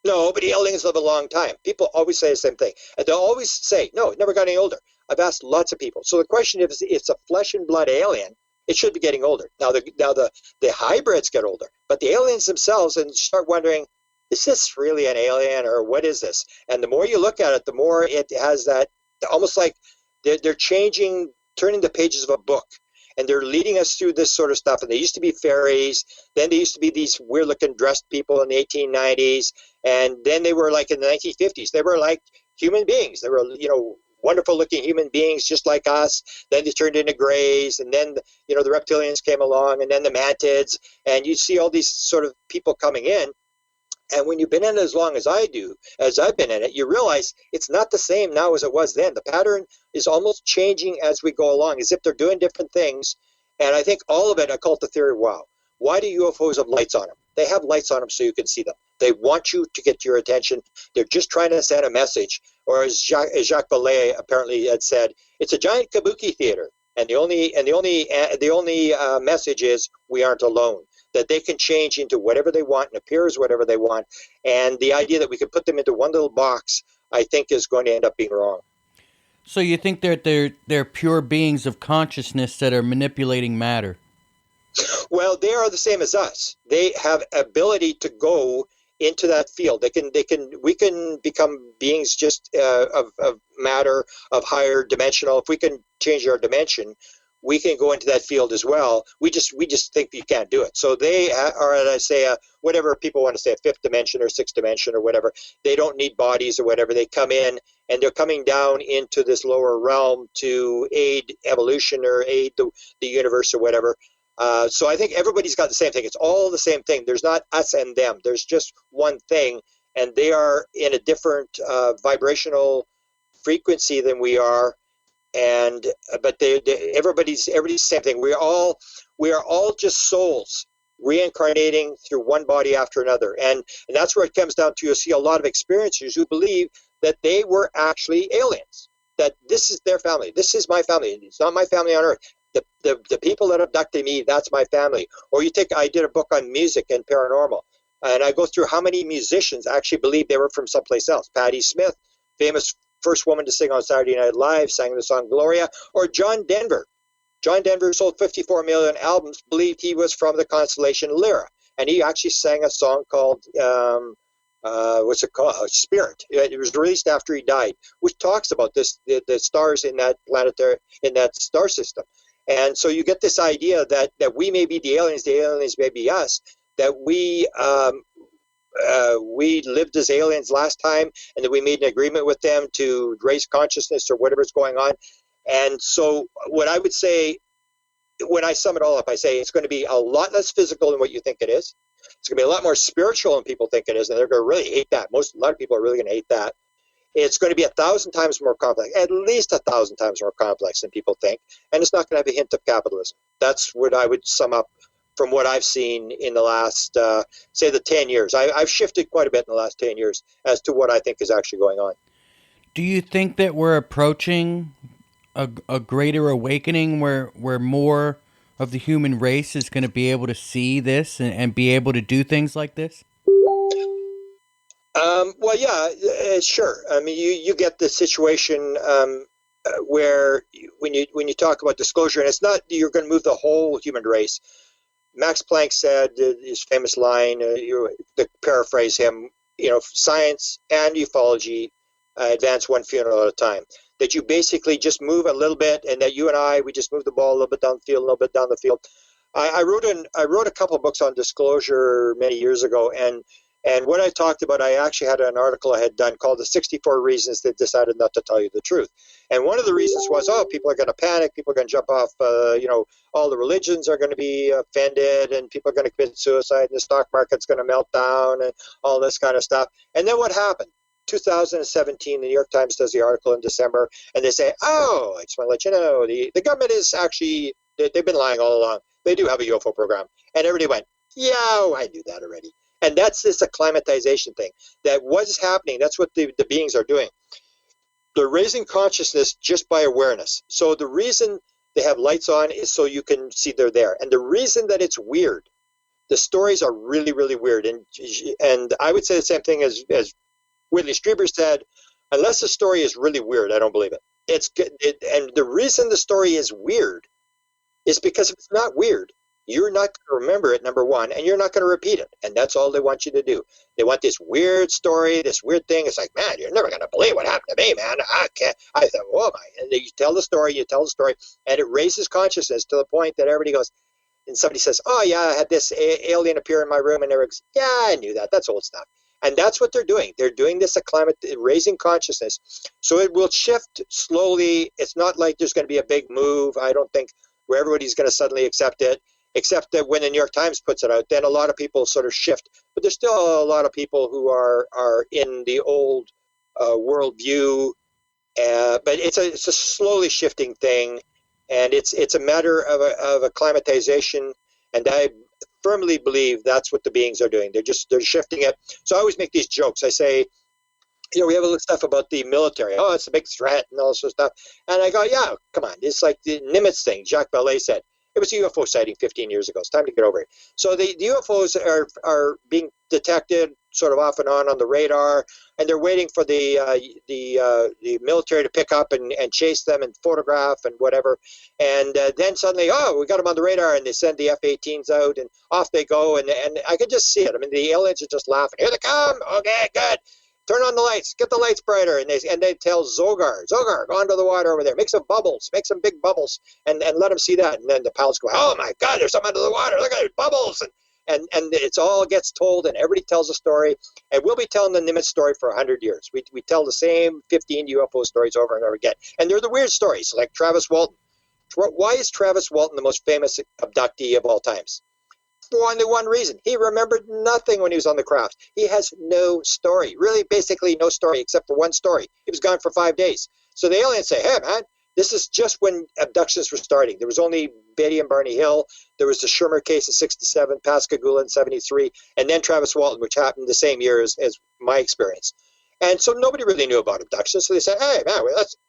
No, but the aliens live a long time. People always say the same thing. And they'll always say, no, it never got any older. I've asked lots of people. So the question is, if it's a flesh and blood alien, it should be getting older. Now the hybrids get older, but the aliens themselves, and start wondering, is this really an alien, or what is this? And the more you look at it, the more it has that, almost like they're changing, turning the pages of a book. And they're leading us through this sort of stuff. And they used to be fairies. Then they used to be these weird-looking dressed people in the 1890s. And then they were like in the 1950s. They were like human beings. They were, wonderful-looking human beings just like us. Then they turned into grays. And then, the reptilians came along. And then the mantids. And you see all these sort of people coming in. And when you've been in it as long as I've been in it, you realize it's not the same now as it was then. The pattern is almost changing as we go along, as if they're doing different things. And I think all of it, I call it the theory, wow. Why do UFOs have lights on them? They have lights on them so you can see them. They want you to get your attention. They're just trying to send a message. Or as Jacques Vallée apparently had said, it's a giant kabuki theater. And the only message is, we aren't alone. That they can change into whatever they want and appear as whatever they want. And the idea that we can put them into one little box, I think, is going to end up being wrong. So you think that they're pure beings of consciousness that are manipulating matter? Well, they are the same as us. They have ability to go into that field. We can become beings just of matter, of higher dimensional. If we can change our dimension, we can go into that field as well. We just think you can't do it. So they are, as I say, whatever people want to say, a fifth dimension or sixth dimension or whatever. They don't need bodies or whatever. They come in, and they're coming down into this lower realm to aid evolution or aid the universe or whatever. So I think everybody's got the same thing. It's all the same thing. There's not us and them. There's just one thing, and they are in a different vibrational frequency than we are. and but everybody's the same thing. We are all just souls reincarnating through one body after another, and that's where it comes down to. You'll see a lot of experiencers who believe that they were actually aliens, that this is their family, this is my family, it's not my family on earth. The people that abducted me, that's my family. Or I did a book on music and paranormal, and I go through how many musicians actually believe they were from someplace else. Patti Smith, famous first woman to sing on Saturday Night Live, sang the song Gloria. Or John Denver. John Denver sold 54 million albums, believed he was from the constellation Lyra. And he actually sang a song called, what's it called? Spirit. It was released after he died, which talks about the stars in that star system. And so you get this idea that we may be the aliens may be us, that we lived as aliens last time, and that we made an agreement with them to raise consciousness or whatever's going on. And so what I would say, when I sum it all up, I say it's going to be a lot less physical than what you think it is. It's going to be a lot more spiritual than people think it is, and they're going to really hate that. A lot of people are really going to hate that. It's going to be 1,000 times more complex, at least 1,000 times more complex than people think, and it's not going to have a hint of capitalism. That's what I would sum up from what I've seen in the last, say, the 10 years. I've shifted quite a bit in the last 10 years as to what I think is actually going on. Do you think that we're approaching a greater awakening where more of the human race is going to be able to see this and be able to do things like this? Well, yeah, sure. I mean, you get the situation where when you talk about disclosure, and it's not you're going to move the whole human race. Max Planck said his famous line, to paraphrase him, science and ufology advance one funeral at a time. That you basically just move a little bit, and that you and I, we just move the ball a little bit down the field, a little bit down the field. I wrote a couple of books on disclosure many years ago, and what I talked about, I actually had an article I had done called The 64 Reasons They Decided Not to Tell You the Truth. And one of the reasons was, people are going to panic, people are going to jump off, all the religions are going to be offended, and people are going to commit suicide, and the stock market's going to melt down, and all this kind of stuff. And then what happened? 2017, the New York Times does the article in December, and they say, I just want to let you know, the government is actually, they've been lying all along. They do have a UFO program. And everybody went, I knew that already. And that's this acclimatization thing. That what's happening, that's what the beings are doing. They're raising consciousness just by awareness. So the reason they have lights on is so you can see they're there. And the reason that it's weird, the stories are really, really weird. And I would say the same thing as Whitley Strieber said, unless the story is really weird, I don't believe it. And the reason the story is weird is because if it's not weird, you're not going to remember it, number one, and you're not going to repeat it. And that's all they want you to do. They want this weird story, this weird thing. It's like, man, you're never going to believe what happened to me, man. I can't. I thought, oh my. And you tell the story, and it raises consciousness to the point that everybody goes, and somebody says, I had this alien appear in my room, and everybody goes, I knew that. That's old stuff. And that's what they're doing. They're doing this raising consciousness. So it will shift slowly. It's not like there's going to be a big move, I don't think, where everybody's going to suddenly accept it. Except that when the New York Times puts it out, then a lot of people sort of shift. But there's still a lot of people who are in the old worldview. But it's a slowly shifting thing, and it's a matter of acclimatization. And I firmly believe that's what the beings are doing. They're shifting it. So I always make these jokes. I say, we have a little stuff about the military. It's a big threat and all this sort of stuff. And I go, come on. It's like the Nimitz thing. Jacques Vallée said. It was a UFO sighting 15 years ago. It's time to get over it. So the UFOs are being detected sort of off and on the radar, and they're waiting for the military to pick up and chase them and photograph and whatever. And then suddenly, we got them on the radar, and they send the F-18s out, and off they go. And I can just see it. I mean, the aliens are just laughing. Here they come. Okay, good. Turn on the lights. Get the lights brighter. And they tell Zogar, go under the water over there. Make some bubbles. Make some big bubbles, and let them see that. And then the pilots go, oh my God, there's something under the water. Look at it, bubbles. And it's all gets told, and everybody tells a story. And we'll be telling the Nimitz story for 100 years. We tell the same 15 UFO stories over and over again. And they're the weird stories, like Travis Walton. Why is Travis Walton the most famous abductee of all times? For only one reason. He remembered nothing when he was on the craft. He has no story. Really, basically no story except for one story. He was gone for 5 days. So the aliens say, hey, man, This is just when abductions were starting. There was only Betty and Barney Hill. There was the Shermer case in 67, Pascagoula in 73, and then Travis Walton, which happened the same year as my experience. And so nobody really knew about abductions. So they said, hey, man,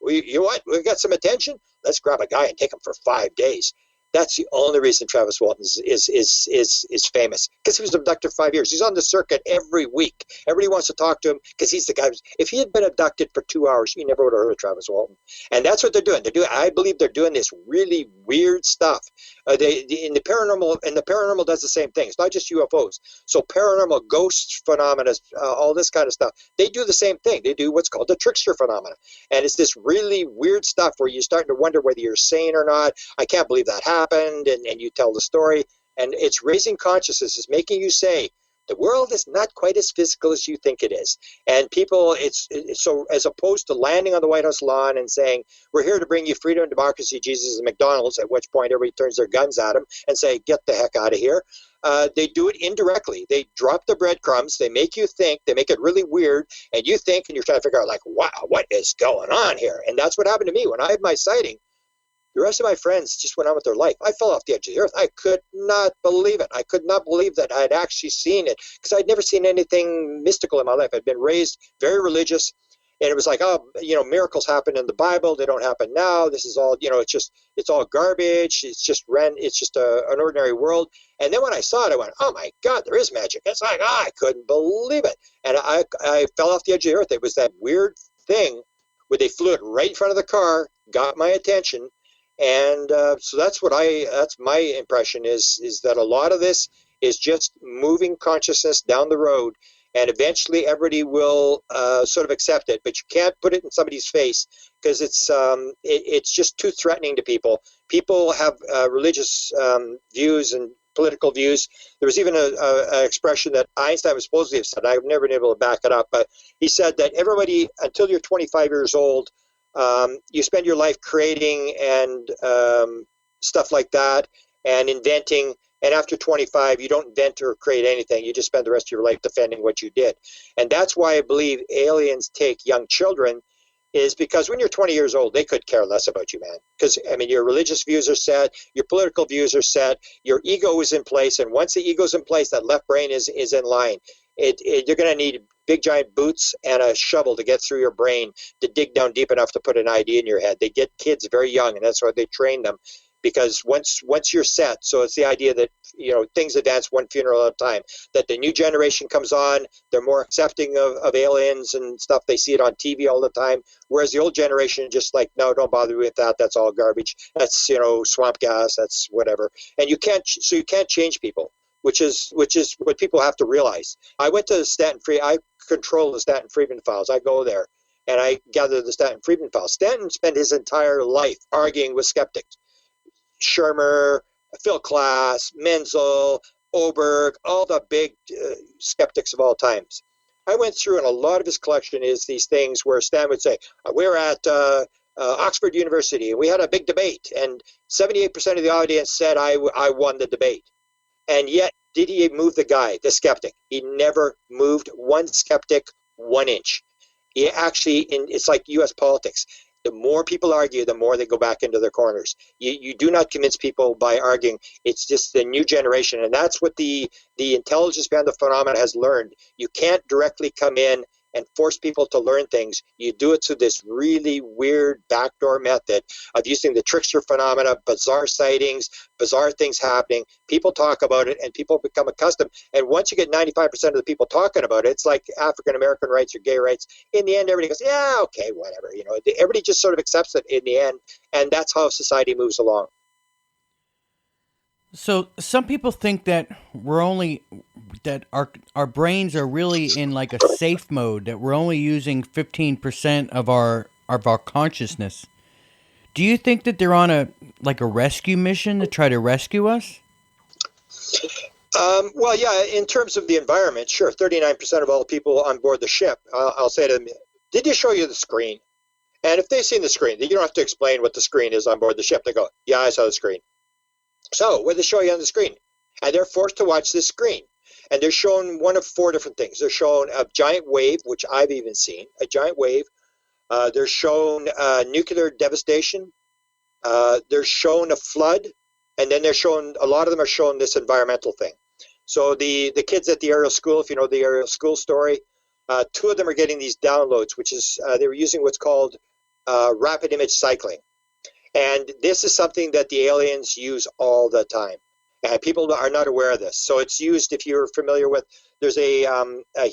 you know what? We've got some attention. Let's grab a guy and take him for 5 days. That's the only reason Travis Walton is famous, because he was abducted for 5 years. He's on the circuit every week. Everybody wants to talk to him because he's the guy. If he had been abducted for 2 hours, you never would have heard of Travis Walton. And that's what they're doing. I believe they're doing this really weird stuff. The paranormal does the same thing. It's not just UFOs. So paranormal, ghost phenomena, all this kind of stuff. They do the same thing. They do what's called the trickster phenomena, and it's this really weird stuff where you're starting to wonder whether you're sane or not. I can't believe that happened, and you tell the story, and it's raising consciousness. It's making you say, the world is not quite as physical as you think it is. And people, it's so, as opposed to landing on the White House lawn and saying, we're here to bring you freedom, democracy, Jesus, and McDonald's, at which point everybody turns their guns at them and say, get the heck out of here. They do it indirectly. They drop the breadcrumbs. They make you think. They make it really weird. And you think, and you're trying to figure out, like, wow, what is going on here? And that's what happened to me when I had my sighting. The rest of my friends just went on with their life. I fell off the edge of the earth. I could not believe it. I could not believe that I had actually seen it, because I'd never seen anything mystical in my life. I'd been raised very religious, and it was like, oh, miracles happen in the Bible. They don't happen now. This is all, it's all garbage. It's just an ordinary world. And then when I saw it, I went, oh my God, there is magic. It's like, I couldn't believe it. And I fell off the edge of the earth. It was that weird thing where they flew it right in front of the car, got my attention. And so that's my impression is that a lot of this is just moving consciousness down the road, and eventually everybody will sort of accept it, but you can't put it in somebody's face, because it's just too threatening to people. People have religious views and political views. There was even an expression that Einstein was supposed to have said. I've never been able to back it up, but he said that everybody, until you're 25 years old, you spend your life creating and stuff like that, and inventing. And after 25, you don't invent or create anything. You just spend the rest of your life defending what you did. And that's why I believe aliens take young children, is because when you're 20 years old, they could care less about you, man. Because, your religious views are set, your political views are set, your ego is in place. And once the ego's in place, that left brain is in line. You're going to need big giant boots and a shovel to get through your brain to dig down deep enough to put an idea in your head. They get kids very young, and that's why they train them, because once you're set, so it's the idea that things advance one funeral at a time, that the new generation comes on, they're more accepting of aliens and stuff. They see it on TV all the time, whereas the old generation just like, no, don't bother with that, that's all garbage, that's swamp gas, that's whatever. And you can't change people, which is what people have to realize. I went to I control the Stanton Friedman files. I go there and I gather the Stanton Friedman files. Stanton spent his entire life arguing with skeptics. Shermer, Phil Klass, Menzel, Oberg, all the big skeptics of all times. I went through, and a lot of his collection is these things where Stan would say, we were at Oxford University, and we had a big debate, and 78% of the audience said I won the debate. And yet, did he move the guy, the skeptic? He never moved one skeptic 1 inch. He actually, it's like U.S. politics. The more people argue, the more they go back into their corners. You do not convince people by arguing. It's just the new generation, and that's what the intelligence behind the phenomena has learned. You can't directly come in and force people to learn things. You do it through this really weird backdoor method of using the trickster phenomena, bizarre sightings, bizarre things happening. People talk about it, and people become accustomed. And once you get 95% of the people talking about it, it's like African-American rights or gay rights. In the end, everybody goes, yeah, okay, whatever. Everybody just sort of accepts it in the end, and that's how society moves along. So some people think that our brains are really in like a safe mode, that we're only using 15% of our consciousness. Do you think that they're on a rescue mission to try to rescue us? Well, yeah, in terms of the environment, sure. 39% of all the people on board the ship, I'll say to them, did you show you the screen? And if they've seen the screen, you don't have to explain what the screen is on board the ship. They go, yeah, I saw the screen. So what do they show you on the screen? And they're forced to watch this screen. And they're shown one of four different things. They're shown a giant wave, which I've even seen, a giant wave, They're shown nuclear devastation. They're shown a flood, and then they're shown, a lot of them are shown this environmental thing. So the kids at the aerial school, if you know the aerial school story, two of them are getting these downloads, which is they were using what's called rapid image cycling. And this is something that the aliens use all the time. And people are not aware of this. So it's used, if you're familiar with, there's a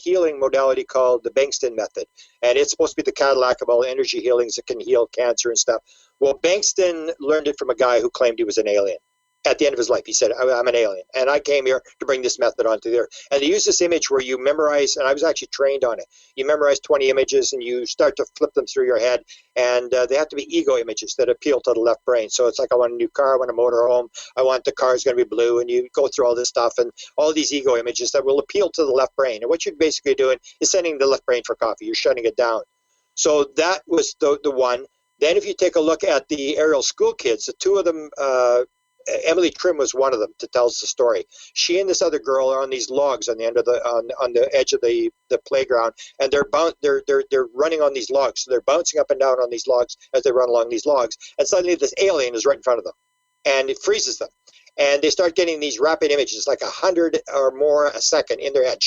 healing modality called the Bankston method. And it's supposed to be the Cadillac of all energy healings that can heal cancer and stuff. Well, Bankston learned it from a guy who claimed he was an alien. At the end of his life, he said, I'm an alien. And I came here to bring this method onto the earth. And they use this image where you memorize, and I was actually trained on it. You memorize 20 images and you start to flip them through your head. And they have to be ego images that appeal to the left brain. So it's like, I want a new car, I want a motor home, I want the car's going to be blue. And you go through all this stuff and all these ego images that will appeal to the left brain. And what you're basically doing is sending the left brain for coffee. You're shutting it down. So that was the one. Then if you take a look at the aerial school kids, the two of them, Emily Trim was one of them to tell us the story. She and this other girl are on these logs on the end of the on the edge of the playground, and they're running on these logs. So they're bouncing up and down on these logs as they run along these logs. And suddenly this alien is right in front of them, and it freezes them. And they start getting these rapid images, like 100 or more a second in their head.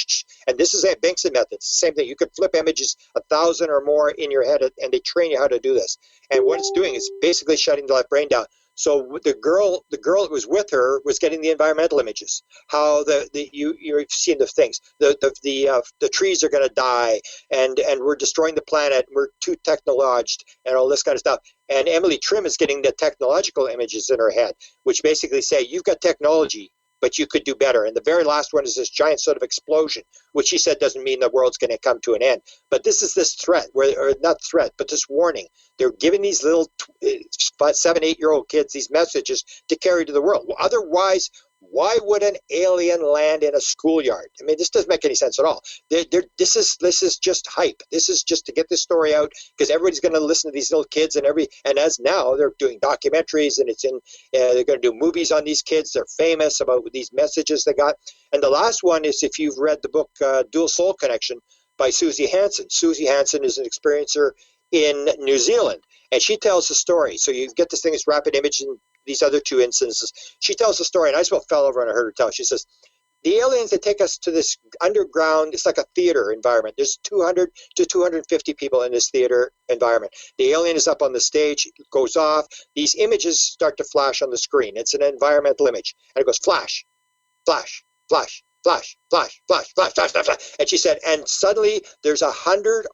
And this is a Bankston method. It's the same thing. You could flip images 1,000 or more in your head, and they train you how to do this. And what it's doing is basically shutting the left brain down. So the girl that was with her was getting the environmental images. How you've seen the things. The trees are going to die, and we're destroying the planet. We're too technologized, and all this kind of stuff. And Emily Trim is getting the technological images in her head, which basically say you've got technology, but you could do better. And the very last one is this giant sort of explosion, which she said doesn't mean the world's going to come to an end. But this is this threat, or not threat, but this warning. They're giving these little 7, 8-year-old kids these messages to carry to the world. Well, otherwise, why would an alien land in a schoolyard? I mean, this doesn't make any sense at all. This is just hype. This is just to get this story out because everybody's going to listen to these little kids, and as now they're doing documentaries, and they're going to do movies on these kids. They're famous about these messages they got. And the last one is, if you've read the book Dual Soul Connection by Susie Hansen. Susie Hansen is an experiencer in New Zealand, and she tells the story. So you get this thing, this rapid image, and these other two instances. She tells the story, and I just about fell over and I heard her tell. She says, the aliens, they take us to this underground, it's like a theater environment. There's 200 to 250 people in this theater environment. The alien is up on the stage, it goes off. These images start to flash on the screen. It's an environmental image. And it goes flash, flash, flash, flash, flash, flash, flash, flash, flash, flash. And she said, and suddenly there's 100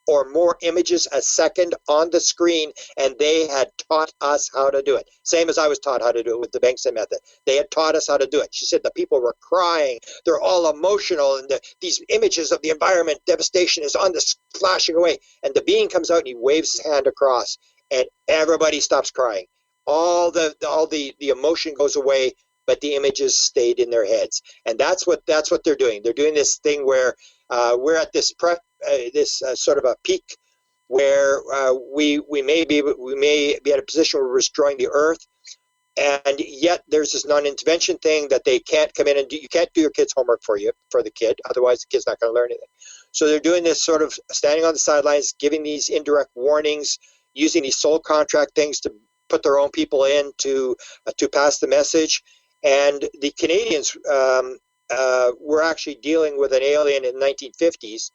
or more images a second on the screen, and they had taught us how to do it. Same as I was taught how to do it with the Bankston method. They had taught us how to do it. She said the people were crying. They're all emotional, and these images of the environment, devastation is on the flashing away. And the being comes out and he waves his hand across, and everybody stops crying. All the emotion goes away, but the images stayed in their heads. And that's what they're doing. They're doing this thing where we're at this sort of a peak where we may be at a position where we're destroying the earth, and yet there's this non-intervention thing that they can't come in and do. You can't do your kid's homework for the kid, otherwise the kid's not going to learn anything. So they're doing this sort of standing on the sidelines, giving these indirect warnings, using these soul contract things to put their own people in to pass the message. And the Canadians were actually dealing with an alien in the 1950s.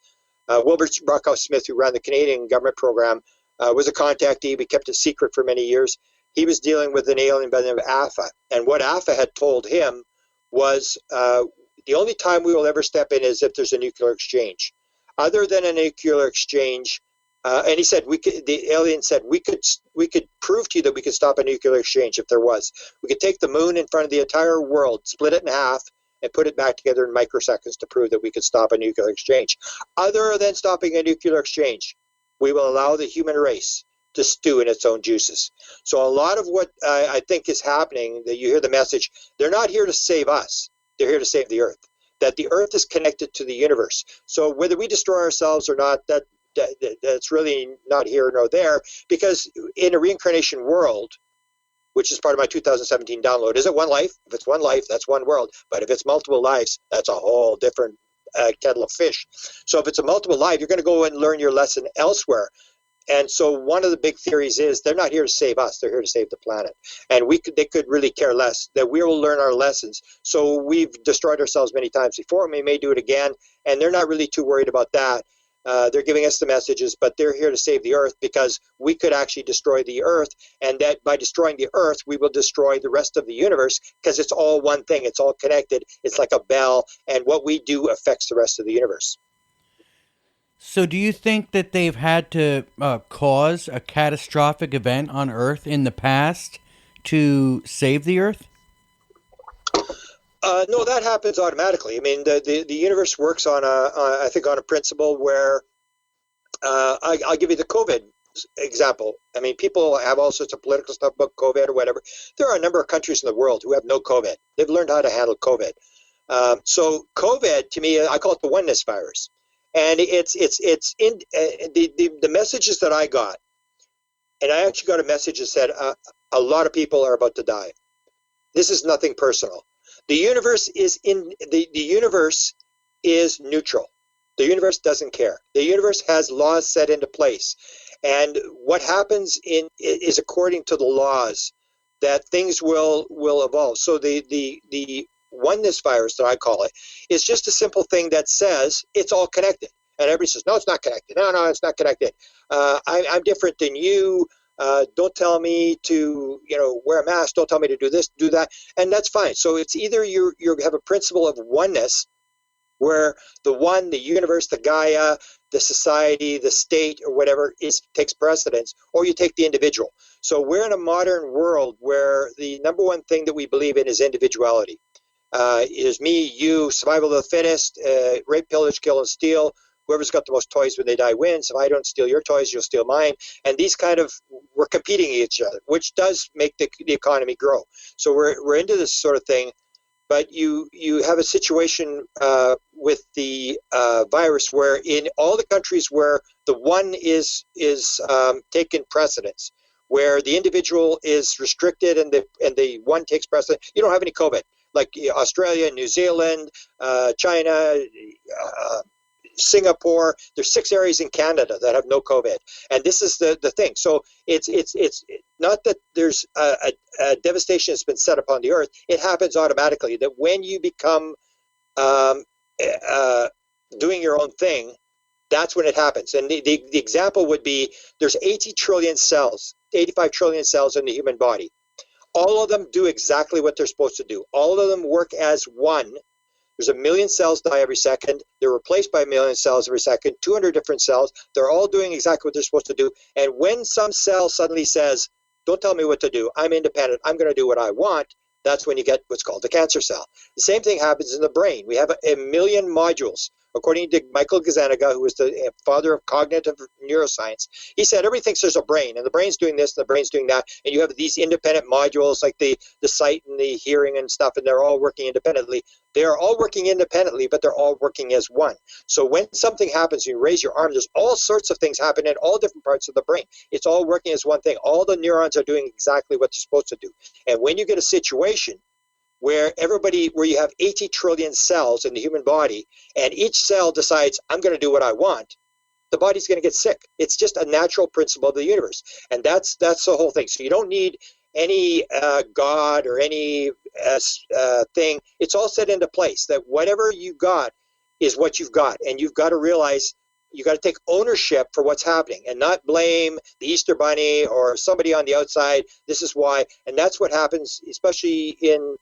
Wilbur Brockhouse Smith, who ran the Canadian government program, was a contactee. We kept it secret for many years. He was dealing with an alien by the name of AFA. And what AFA had told him was the only time we will ever step in is if there's a nuclear exchange. Other than a nuclear exchange, and he said, the alien said, we could prove to you that we could stop a nuclear exchange if there was. We could take the moon in front of the entire world, split it in half, and put it back together in microseconds to prove that we could stop a nuclear exchange. Other than stopping a nuclear exchange, we will allow the human race to stew in its own juices. So a lot of what I think is happening, that you hear the message, they're not here to save us. They're here to save the earth. That the earth is connected to the universe. So whether we destroy ourselves or not, that's really not here nor there, because in a reincarnation world, which is part of my 2017 download, is it one life? If it's one life, that's one world. But if it's multiple lives, that's a whole different kettle of fish. So if it's a multiple life, you're going to go and learn your lesson elsewhere. And so one of the big theories is they're not here to save us, they're here to save the planet. And they could really care less, that we will learn our lessons. So we've destroyed ourselves many times before, and we may do it again, and they're not really too worried about that. They're giving us the messages, but they're here to save the Earth, because we could actually destroy the Earth, and that by destroying the Earth, we will destroy the rest of the universe, because it's all one thing. It's all connected. It's like a bell, and what we do affects the rest of the universe. So do you think that they've had to cause a catastrophic event on Earth in the past to save the Earth? No, that happens automatically. I mean, the universe works on I think on a principle where I'll give you the COVID example. I mean, people have all sorts of political stuff about COVID or whatever. There are a number of countries in the world who have no COVID. They've learned how to handle COVID. So COVID, to me, I call it the oneness virus. And it's in the messages that I got, and I actually got a message that said a lot of people are about to die. This is nothing personal. The universe is the universe is neutral. The universe doesn't care. The universe has laws set into place, and what happens is according to the laws that things will evolve. So the oneness virus, that I call it, is just a simple thing that says it's all connected. And everybody says, no, it's not connected. No, it's not connected. I'm different than you. Don't tell me to, wear a mask. Don't tell me to do this, do that. And that's fine. So it's either you have a principle of oneness, where the one, the universe, the Gaia, the society, the state, or whatever takes precedence, or you take the individual. So we're in a modern world where the number one thing that we believe in is individuality. Is me, you, survival of the fittest, rape, pillage, kill, and steal. Whoever's got the most toys when they die wins. If I don't steal your toys, you'll steal mine. And these we're competing against each other, which does make the economy grow. So we're into this sort of thing. But you have a situation with the virus where in all the countries where the one is taken precedence, where the individual is restricted and the one takes precedence, you don't have any COVID. Like Australia, New Zealand, China, Singapore. There's 6 areas in Canada that have no COVID, and this is the thing. So it's not that there's a devastation that's been set upon the earth. It happens automatically that when you become doing your own thing, that's when it happens. And the example would be there's 80 trillion cells, 85 trillion cells in the human body. All of them do exactly what they're supposed to do. All of them work as one. There's 1 million cells die every second. They're replaced by 1 million cells every second, 200 different cells. They're all doing exactly what they're supposed to do. And when some cell suddenly says, don't tell me what to do, I'm independent, I'm going to do what I want, that's when you get what's called the cancer cell. The same thing happens in the brain. We have 1 million modules. According to Michael Gazzaniga, who was the father of cognitive neuroscience, he said everybody thinks there's a brain, and the brain's doing this, and the brain's doing that, and you have these independent modules like the sight and the hearing and stuff, and they're all working independently. They are all working independently, but they're all working as one. So when something happens, you raise your arm, there's all sorts of things happen in all different parts of the brain. It's all working as one thing. All the neurons are doing exactly what they're supposed to do. And when you get a situation where you have 80 trillion cells in the human body, and each cell decides, I'm going to do what I want, the body's going to get sick. It's just a natural principle of the universe. And that's the whole thing. So you don't need any God or any thing. It's all set into place that whatever you got is what you've got. And you've got to realize you got to take ownership for what's happening and not blame the Easter Bunny or somebody on the outside. This is why. And that's what happens, especially in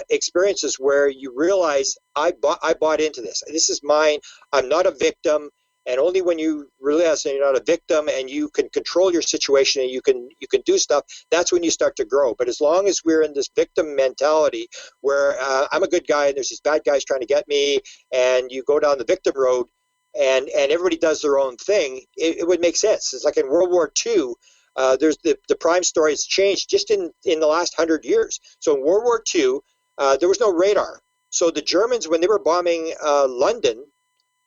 experiences where you realize I bought into this. This is mine. I'm not a victim. And only when you realize that you're not a victim and you can control your situation and you can do stuff, that's when you start to grow. But as long as we're in this victim mentality where I'm a good guy and there's these bad guys trying to get me, and you go down the victim road and everybody does their own thing, it would make sense. It's like in World War II. There's the prime story has changed just in the last 100 years. So in World War II, there was no radar. So the Germans, when they were bombing London,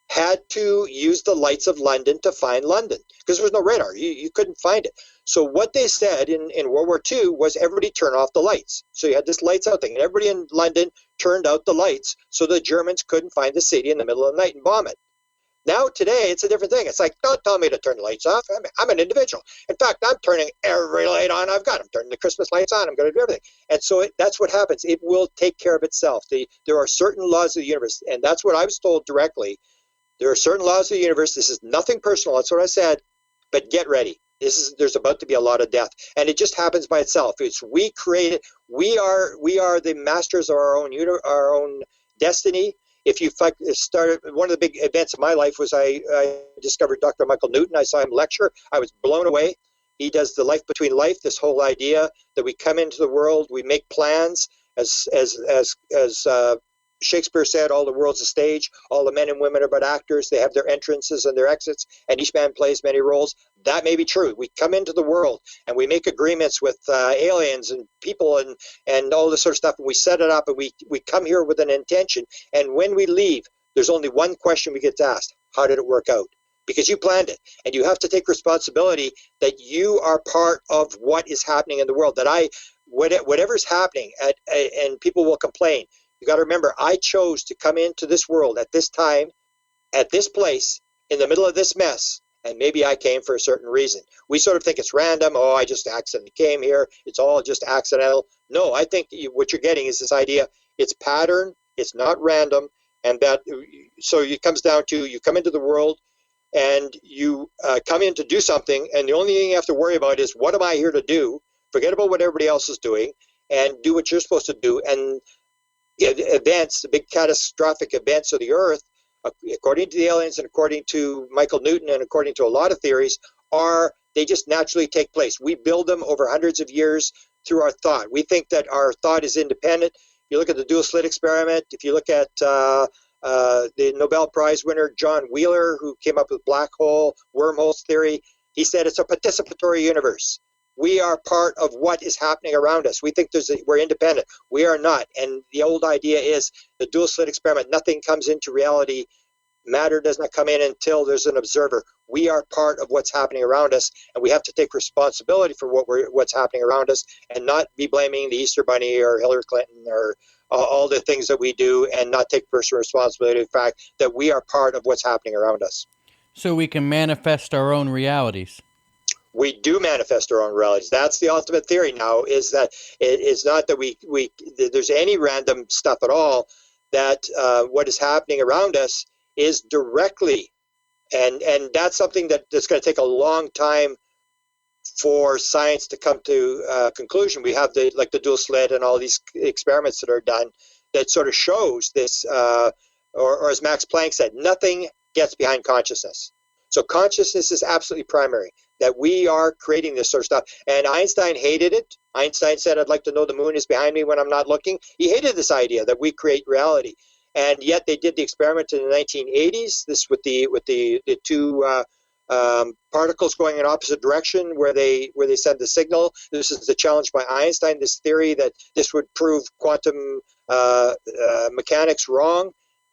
had to use the lights of London to find London because there was no radar. You couldn't find it. So what they said in World War II was everybody turn off the lights. So you had this lights out thing, and everybody in London turned out the lights so the Germans couldn't find the city in the middle of the night and bomb it. Now, today, it's a different thing. It's like, don't tell me to turn the lights off. I'm an individual. In fact, I'm turning every light on I've got. I'm turning the Christmas lights on. I'm going to do everything. And so that's what happens. It will take care of itself. There are certain laws of the universe, and that's what I was told directly. There are certain laws of the universe. This is nothing personal. That's what I said. But get ready. There's about to be a lot of death, and it just happens by itself. It's we create it. We are the masters of our own destiny. If you started, one of the big events of my life was I discovered Dr. Michael Newton. I saw him lecture. I was blown away. He does the life between life. This whole idea that we come into the world, we make plans. As Shakespeare said, all the world's a stage. All the men and women are but actors. They have their entrances and their exits, and each man plays many roles. That may be true. We come into the world and we make agreements with aliens and people and all this sort of stuff, and we set it up, and we come here with an intention. And when we leave, there's only one question we get asked: how did it work out? Because you planned it, and you have to take responsibility that you are part of what is happening in the world. That whatever's happening, and people will complain. You got to remember, I chose to come into this world at this time, at this place, in the middle of this mess, and maybe I came for a certain reason. We sort of think it's random. Oh, I just accidentally came here. It's all just accidental. No, I think what you're getting is this idea. It's pattern. It's not random. And that, so it comes down to, you come into the world and you come in to do something, and the only thing you have to worry about is, what am I here to do? Forget about what everybody else is doing and do what you're supposed to do. And events, the big catastrophic events of the Earth, according to the aliens and according to Michael Newton and according to a lot of theories, they just naturally take place. We build them over hundreds of years through our thought. We think that our thought is independent. You look at the dual slit experiment. If you look at the Nobel Prize winner John Wheeler, who came up with black hole, wormholes theory, he said it's a participatory universe. We are part of what is happening around us. We think we're independent. We are not. And the old idea is the dual slit experiment. Nothing comes into reality. Matter does not come in until there's an observer. We are part of what's happening around us, and we have to take responsibility for what's happening around us, and not be blaming the Easter Bunny or Hillary Clinton or all the things that we do, and not take personal responsibility for the fact that we are part of what's happening around us. So we can manifest our own realities. We do manifest our own realities. That's the ultimate theory now, is that it is not that there's any random stuff at all, that what is happening around us is directly, and that's something that's going to take a long time for science to come to conclusion. We have the dual slit and all these experiments that are done that sort of shows this, or as Max Planck said, nothing gets behind consciousness. So consciousness is absolutely primary, that we are creating this sort of stuff. And Einstein hated it. Einstein said, I'd like to know the moon is behind me when I'm not looking. He hated this idea that we create reality. And yet they did the experiment in the 1980s, this with the two particles going in opposite direction, where they send the signal. This is the challenge by Einstein, this theory that this would prove quantum mechanics wrong.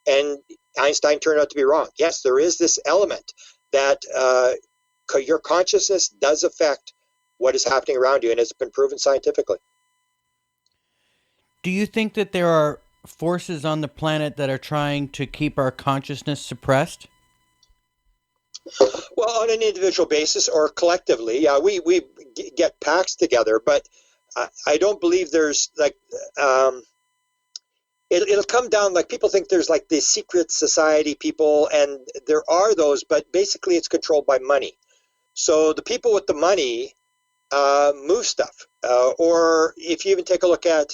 And Einstein turned out to be wrong. Yes, there is this element that your consciousness does affect what is happening around you, and it's been proven scientifically. Do you think that there are forces on the planet that are trying to keep our consciousness suppressed? Well, on an individual basis or collectively, we get packs together, but I don't believe there's it'll come down, like, people think there's like the secret society people, and there are those, but basically it's controlled by money. So the people with the money move stuff. Or if you even take a look at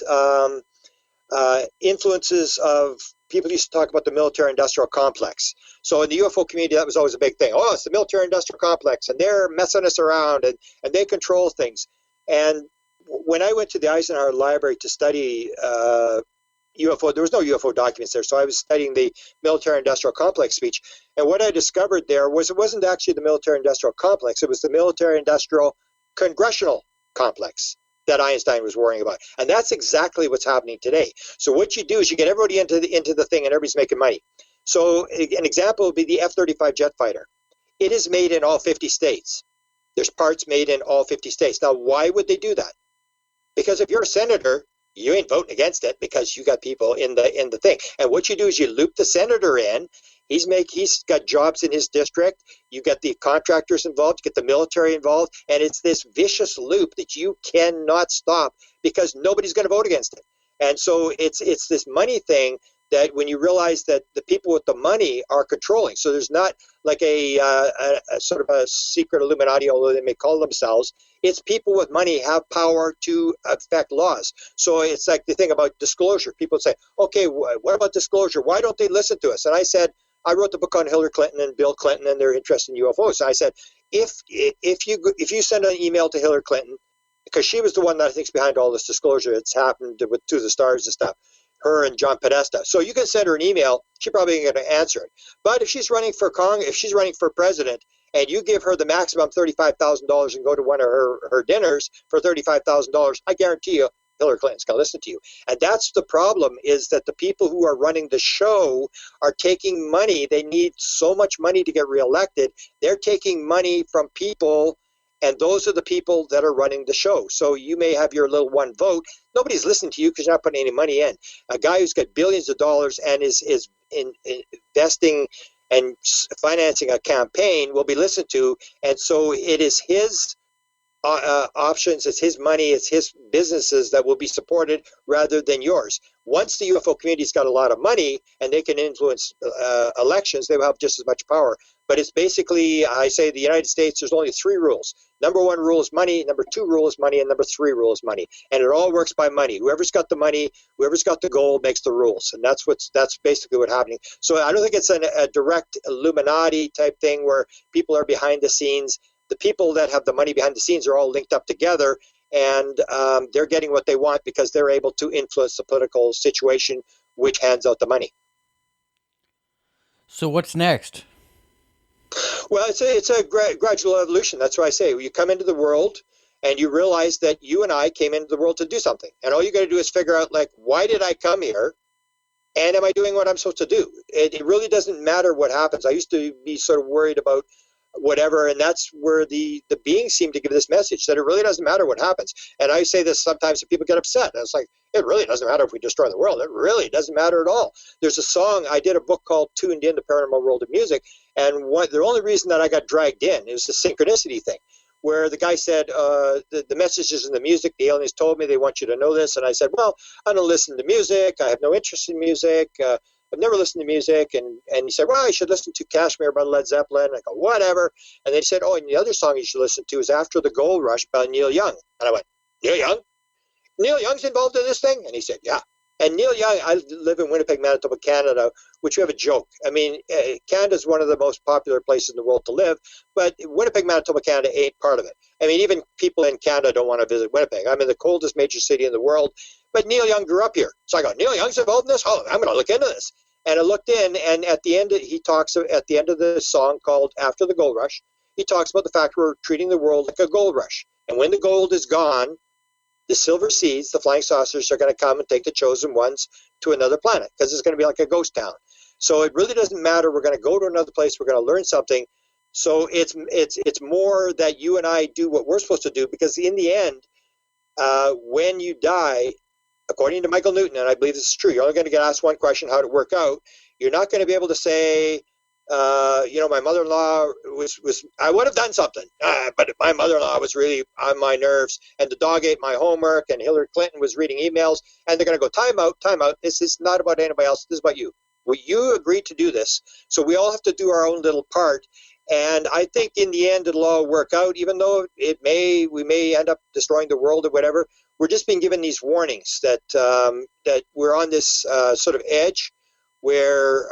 influences of people used to talk about the military-industrial complex. So in the UFO community, that was always a big thing. Oh, it's the military-industrial complex, and they're messing us around, and they control things. And when I went to the Eisenhower Library to study UFO, there was no UFO documents there, so I was studying the military-industrial complex speech. And what I discovered there was it wasn't actually the military-industrial complex, it was the military-industrial congressional complex that Einstein was worrying about. And that's exactly what's happening today. So what you do is you get everybody into the thing, and everybody's making money. So an example would be the F-35 jet fighter. It is made in all 50 states. There's parts made in all 50 states. Now, why would they do that? Because if you're a senator, you ain't voting against it because you got people in the thing. And what you do is you loop the senator in. He's got jobs in his district. You get the contractors involved, you get the military involved, and it's this vicious loop that you cannot stop because nobody's going to vote against it. And so it's this money thing that when you realize that the people with the money are controlling, so there's not like a sort of a secret Illuminati, although they may call themselves. It's people with money have power to affect laws. So it's like the thing about disclosure. People say, okay, what about disclosure? Why don't they listen to us? And I said, I wrote the book on Hillary Clinton and Bill Clinton and their interest in UFOs. And I said, if you send an email to Hillary Clinton, because she was the one that I think's behind all this disclosure that's happened with To the Stars and stuff, her and John Podesta. So you can send her an email. She probably ain't going to answer it. But if she's running for if she's running for president, and you give her the maximum $35,000 and go to one of her dinners for $35,000, I guarantee you Hillary Clinton's going to listen to you. And that's the problem, is that the people who are running the show are taking money. They need so much money to get reelected. They're taking money from people, and those are the people that are running the show. So you may have your little one vote. Nobody's listening to you because you're not putting any money in. A guy who's got billions of dollars and is investing and financing a campaign will be listened to. And so it is his options, it's his money, it's his businesses that will be supported rather than yours. Once the UFO community's got a lot of money and they can influence elections, they will have just as much power. But it's basically, I say the United States, there's only 3 rules. Number 1 rule is money, number 2 rule is money, and number 3 rule is money. And it all works by money. Whoever's got the money, whoever's got the gold makes the rules. And that's basically what's happening. So I don't think it's a direct Illuminati type thing where people are behind the scenes. The people that have the money behind the scenes are all linked up together, and they're getting what they want because they're able to influence the political situation, which hands out the money. So what's next? Well, it's a gradual evolution. That's why I say you come into the world and you realize that you and I came into the world to do something. And all you got to do is figure out, like, why did I come here? And am I doing what I'm supposed to do? It really doesn't matter what happens. I used to be sort of worried about whatever, and that's where the beings seem to give this message that it really doesn't matter what happens. And I say this sometimes and people get upset. And it's like, it really doesn't matter if we destroy the world. It really doesn't matter at all. There's a song, I did a book called Tuned In, the Paranormal World of Music, and the only reason that I got dragged in is the synchronicity thing, where the guy said, the message is in the music, the aliens told me they want you to know this. And I said, well, I don't listen to music, I have no interest in music, I've never listened to music. And he said, well, you should listen to Kashmir by Led Zeppelin. I go, whatever. And they said, oh, and the other song you should listen to is After the Gold Rush by Neil Young. And I went, Neil Young? Neil Young's involved in this thing? And he said, yeah. And Neil Young, I live in Winnipeg, Manitoba, Canada, which we have a joke. I mean, Canada's one of the most popular places in the world to live, but Winnipeg, Manitoba, Canada ain't part of it. I mean, even people in Canada don't want to visit Winnipeg. I'm in the coldest major city in the world, but Neil Young grew up here. So I go, Neil Young's involved in this? Oh, I'm going to look into this. And I looked in, and at the end, he talks at the end of the song called After the Gold Rush, he talks about the fact we're treating the world like a gold rush. And when the gold is gone, the silver seeds, the flying saucers, are going to come and take the chosen ones to another planet because it's going to be like a ghost town. So it really doesn't matter. We're going to go to another place. We're going to learn something. So it's more that you and I do what we're supposed to do, because in the end, when you die, according to Michael Newton, and I believe this is true, you're only going to get asked one question: how did it work out? You're not going to be able to say, my mother-in-law I would have done something, but my mother-in-law was really on my nerves, and the dog ate my homework, and Hillary Clinton was reading emails, and they're going to go, time out. This is not about anybody else. This is about you. Well, you agreed to do this, so we all have to do our own little part. And I think in the end it'll all work out, even though we may end up destroying the world or whatever. We're just being given these warnings that that we're on this sort of edge where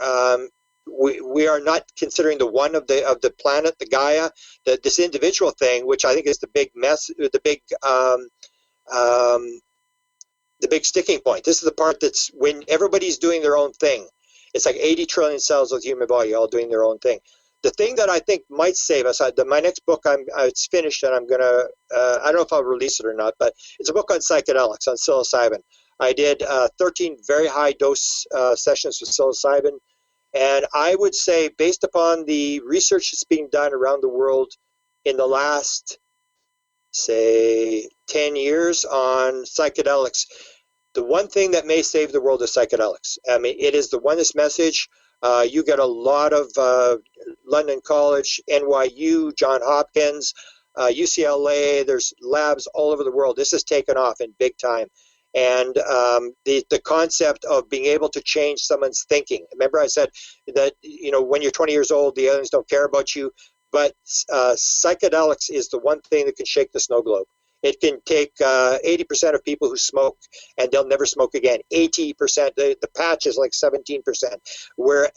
we are not considering the one of the planet, the Gaia, this individual thing, which I think is the big mess, the big sticking point. This is the part that's when everybody's doing their own thing. It's like 80 trillion cells of the human body all doing their own thing. The thing that I think might save us, my next book, it's finished, and I'm going to, I don't know if I'll release it or not, but it's a book on psychedelics, on psilocybin. I did 13 very high dose sessions with psilocybin, and I would say, based upon the research that's being done around the world in the last, say, 10 years on psychedelics, the one thing that may save the world is psychedelics. I mean, it is the oneness message. You get a lot of London College, NYU, John Hopkins, UCLA. There's labs all over the world. This has taken off in big time. And the concept of being able to change someone's thinking. Remember I said that, when you're 20 years old, the others don't care about you. But psychedelics is the one thing that can shake the snow globe. It can take 80% of people who smoke, and they'll never smoke again. 80%, the patch is like 17%. Where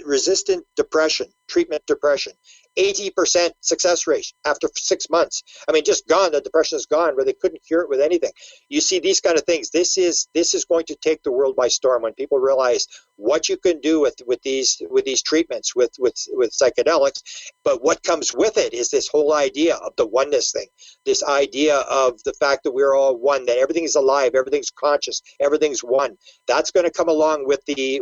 resistant depression, treatment depression, 80% success rate after 6 months. I mean, just gone. The depression is gone, where they couldn't cure it with anything. You see these kind of things. This is going to take the world by storm when people realize what you can do with these treatments, with psychedelics. But what comes with it is this whole idea of the oneness thing. This idea of the fact that we're all one, that everything is alive, everything's conscious, everything's one. That's going to come along with the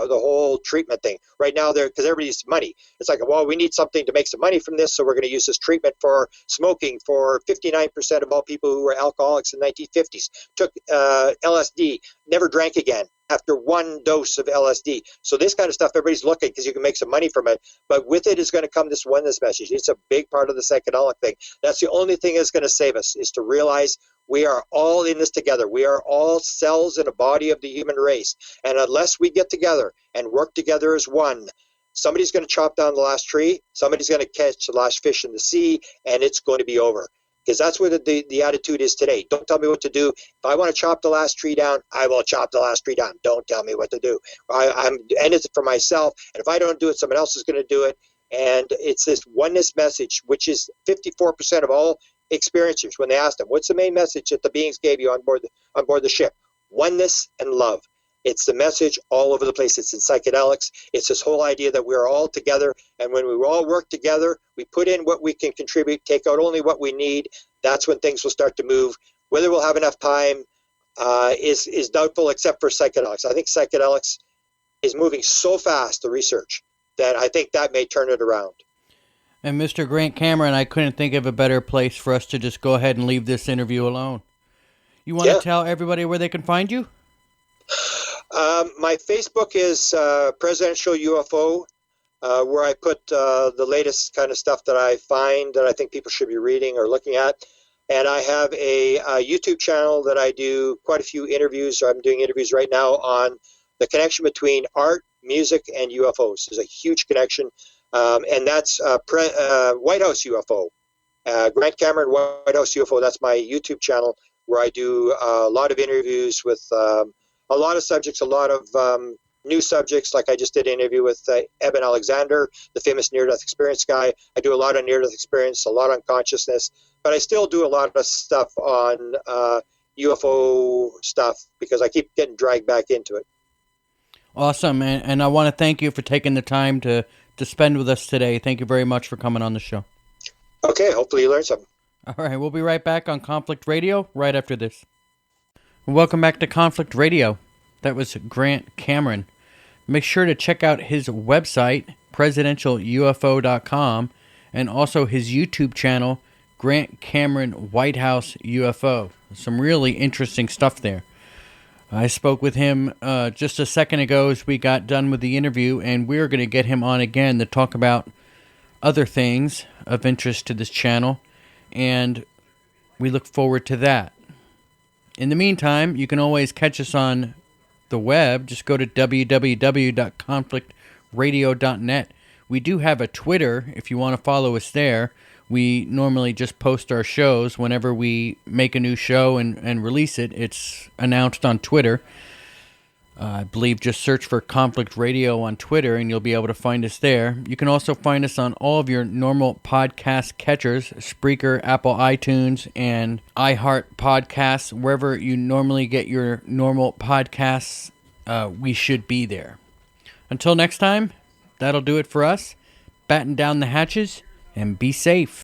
whole treatment thing. Right now, because everybody needs money. It's like, well, we need something to make some money from this, so we're going to use this treatment for smoking. For 59% of all people who were alcoholics in the 1950s took LSD, never drank again after one dose of LSD. So this kind of stuff, everybody's looking because you can make some money from it. But with it is going to come this oneness message. It's a big part of the psychedelic thing. That's the only thing that's going to save us, is to realize we are all in this together. We are all cells in a body of the human race. And unless we get together and work together as one, somebody's going to chop down the last tree, somebody's going to catch the last fish in the sea, and it's going to be over. Because that's what the attitude is today. Don't tell me what to do. If I want to chop the last tree down, I will chop the last tree down. Don't tell me what to do. I'm in it for myself, and if I don't do it, someone else is going to do it. And it's this oneness message, which is 54% of all experiencers, when they ask them, what's the main message that the beings gave you on board the ship? Oneness and love. It's the message all over the place. It's in psychedelics. It's this whole idea that we're all together, and when we all work together, we put in what we can contribute, take out only what we need. That's when things will start to move. Whether we'll have enough time is doubtful, except for psychedelics. I think psychedelics is moving so fast, the research, that I think that may turn it around. And Mr. Grant Cameron, I couldn't think of a better place for us to just go ahead and leave this interview alone. You want to tell everybody where they can find you? My Facebook is Presidential UFO, where I put the latest kind of stuff that I find that I think people should be reading or looking at. And I have a YouTube channel that I do quite a few interviews. I'm doing interviews right now on the connection between art, music, and UFOs. There's a huge connection. And that's White House UFO. Grant Cameron, White House UFO. That's my YouTube channel, where I do a lot of interviews with a lot of subjects, a lot of new subjects. Like I just did an interview with Eben Alexander, the famous near-death experience guy. I do a lot on near-death experience, a lot on consciousness, but I still do a lot of stuff on UFO stuff because I keep getting dragged back into it. Awesome, and I want to thank you for taking the time to spend with us today. Thank you very much for coming on the show. Okay, hopefully you learned something. All right, we'll be right back on Conflict Radio right after this. Welcome back to Conflict Radio. That was Grant Cameron. Make sure to check out his website, presidentialufo.com, and also his YouTube channel, Grant Cameron White House UFO. Some really interesting stuff there. I spoke with him just a second ago as we got done with the interview, and we're going to get him on again to talk about other things of interest to this channel, and we look forward to that. In the meantime, you can always catch us on the web. Just go to www.conflictradio.net. We do have a Twitter if you want to follow us there. We normally just post our shows whenever we make a new show and release it. It's announced on Twitter. I believe just search for Conflict Radio on Twitter and you'll be able to find us there. You can also find us on all of your normal podcast catchers, Spreaker, Apple iTunes, and iHeart Podcasts. Wherever you normally get your normal podcasts, we should be there. Until next time, that'll do it for us. Batten down the hatches and be safe.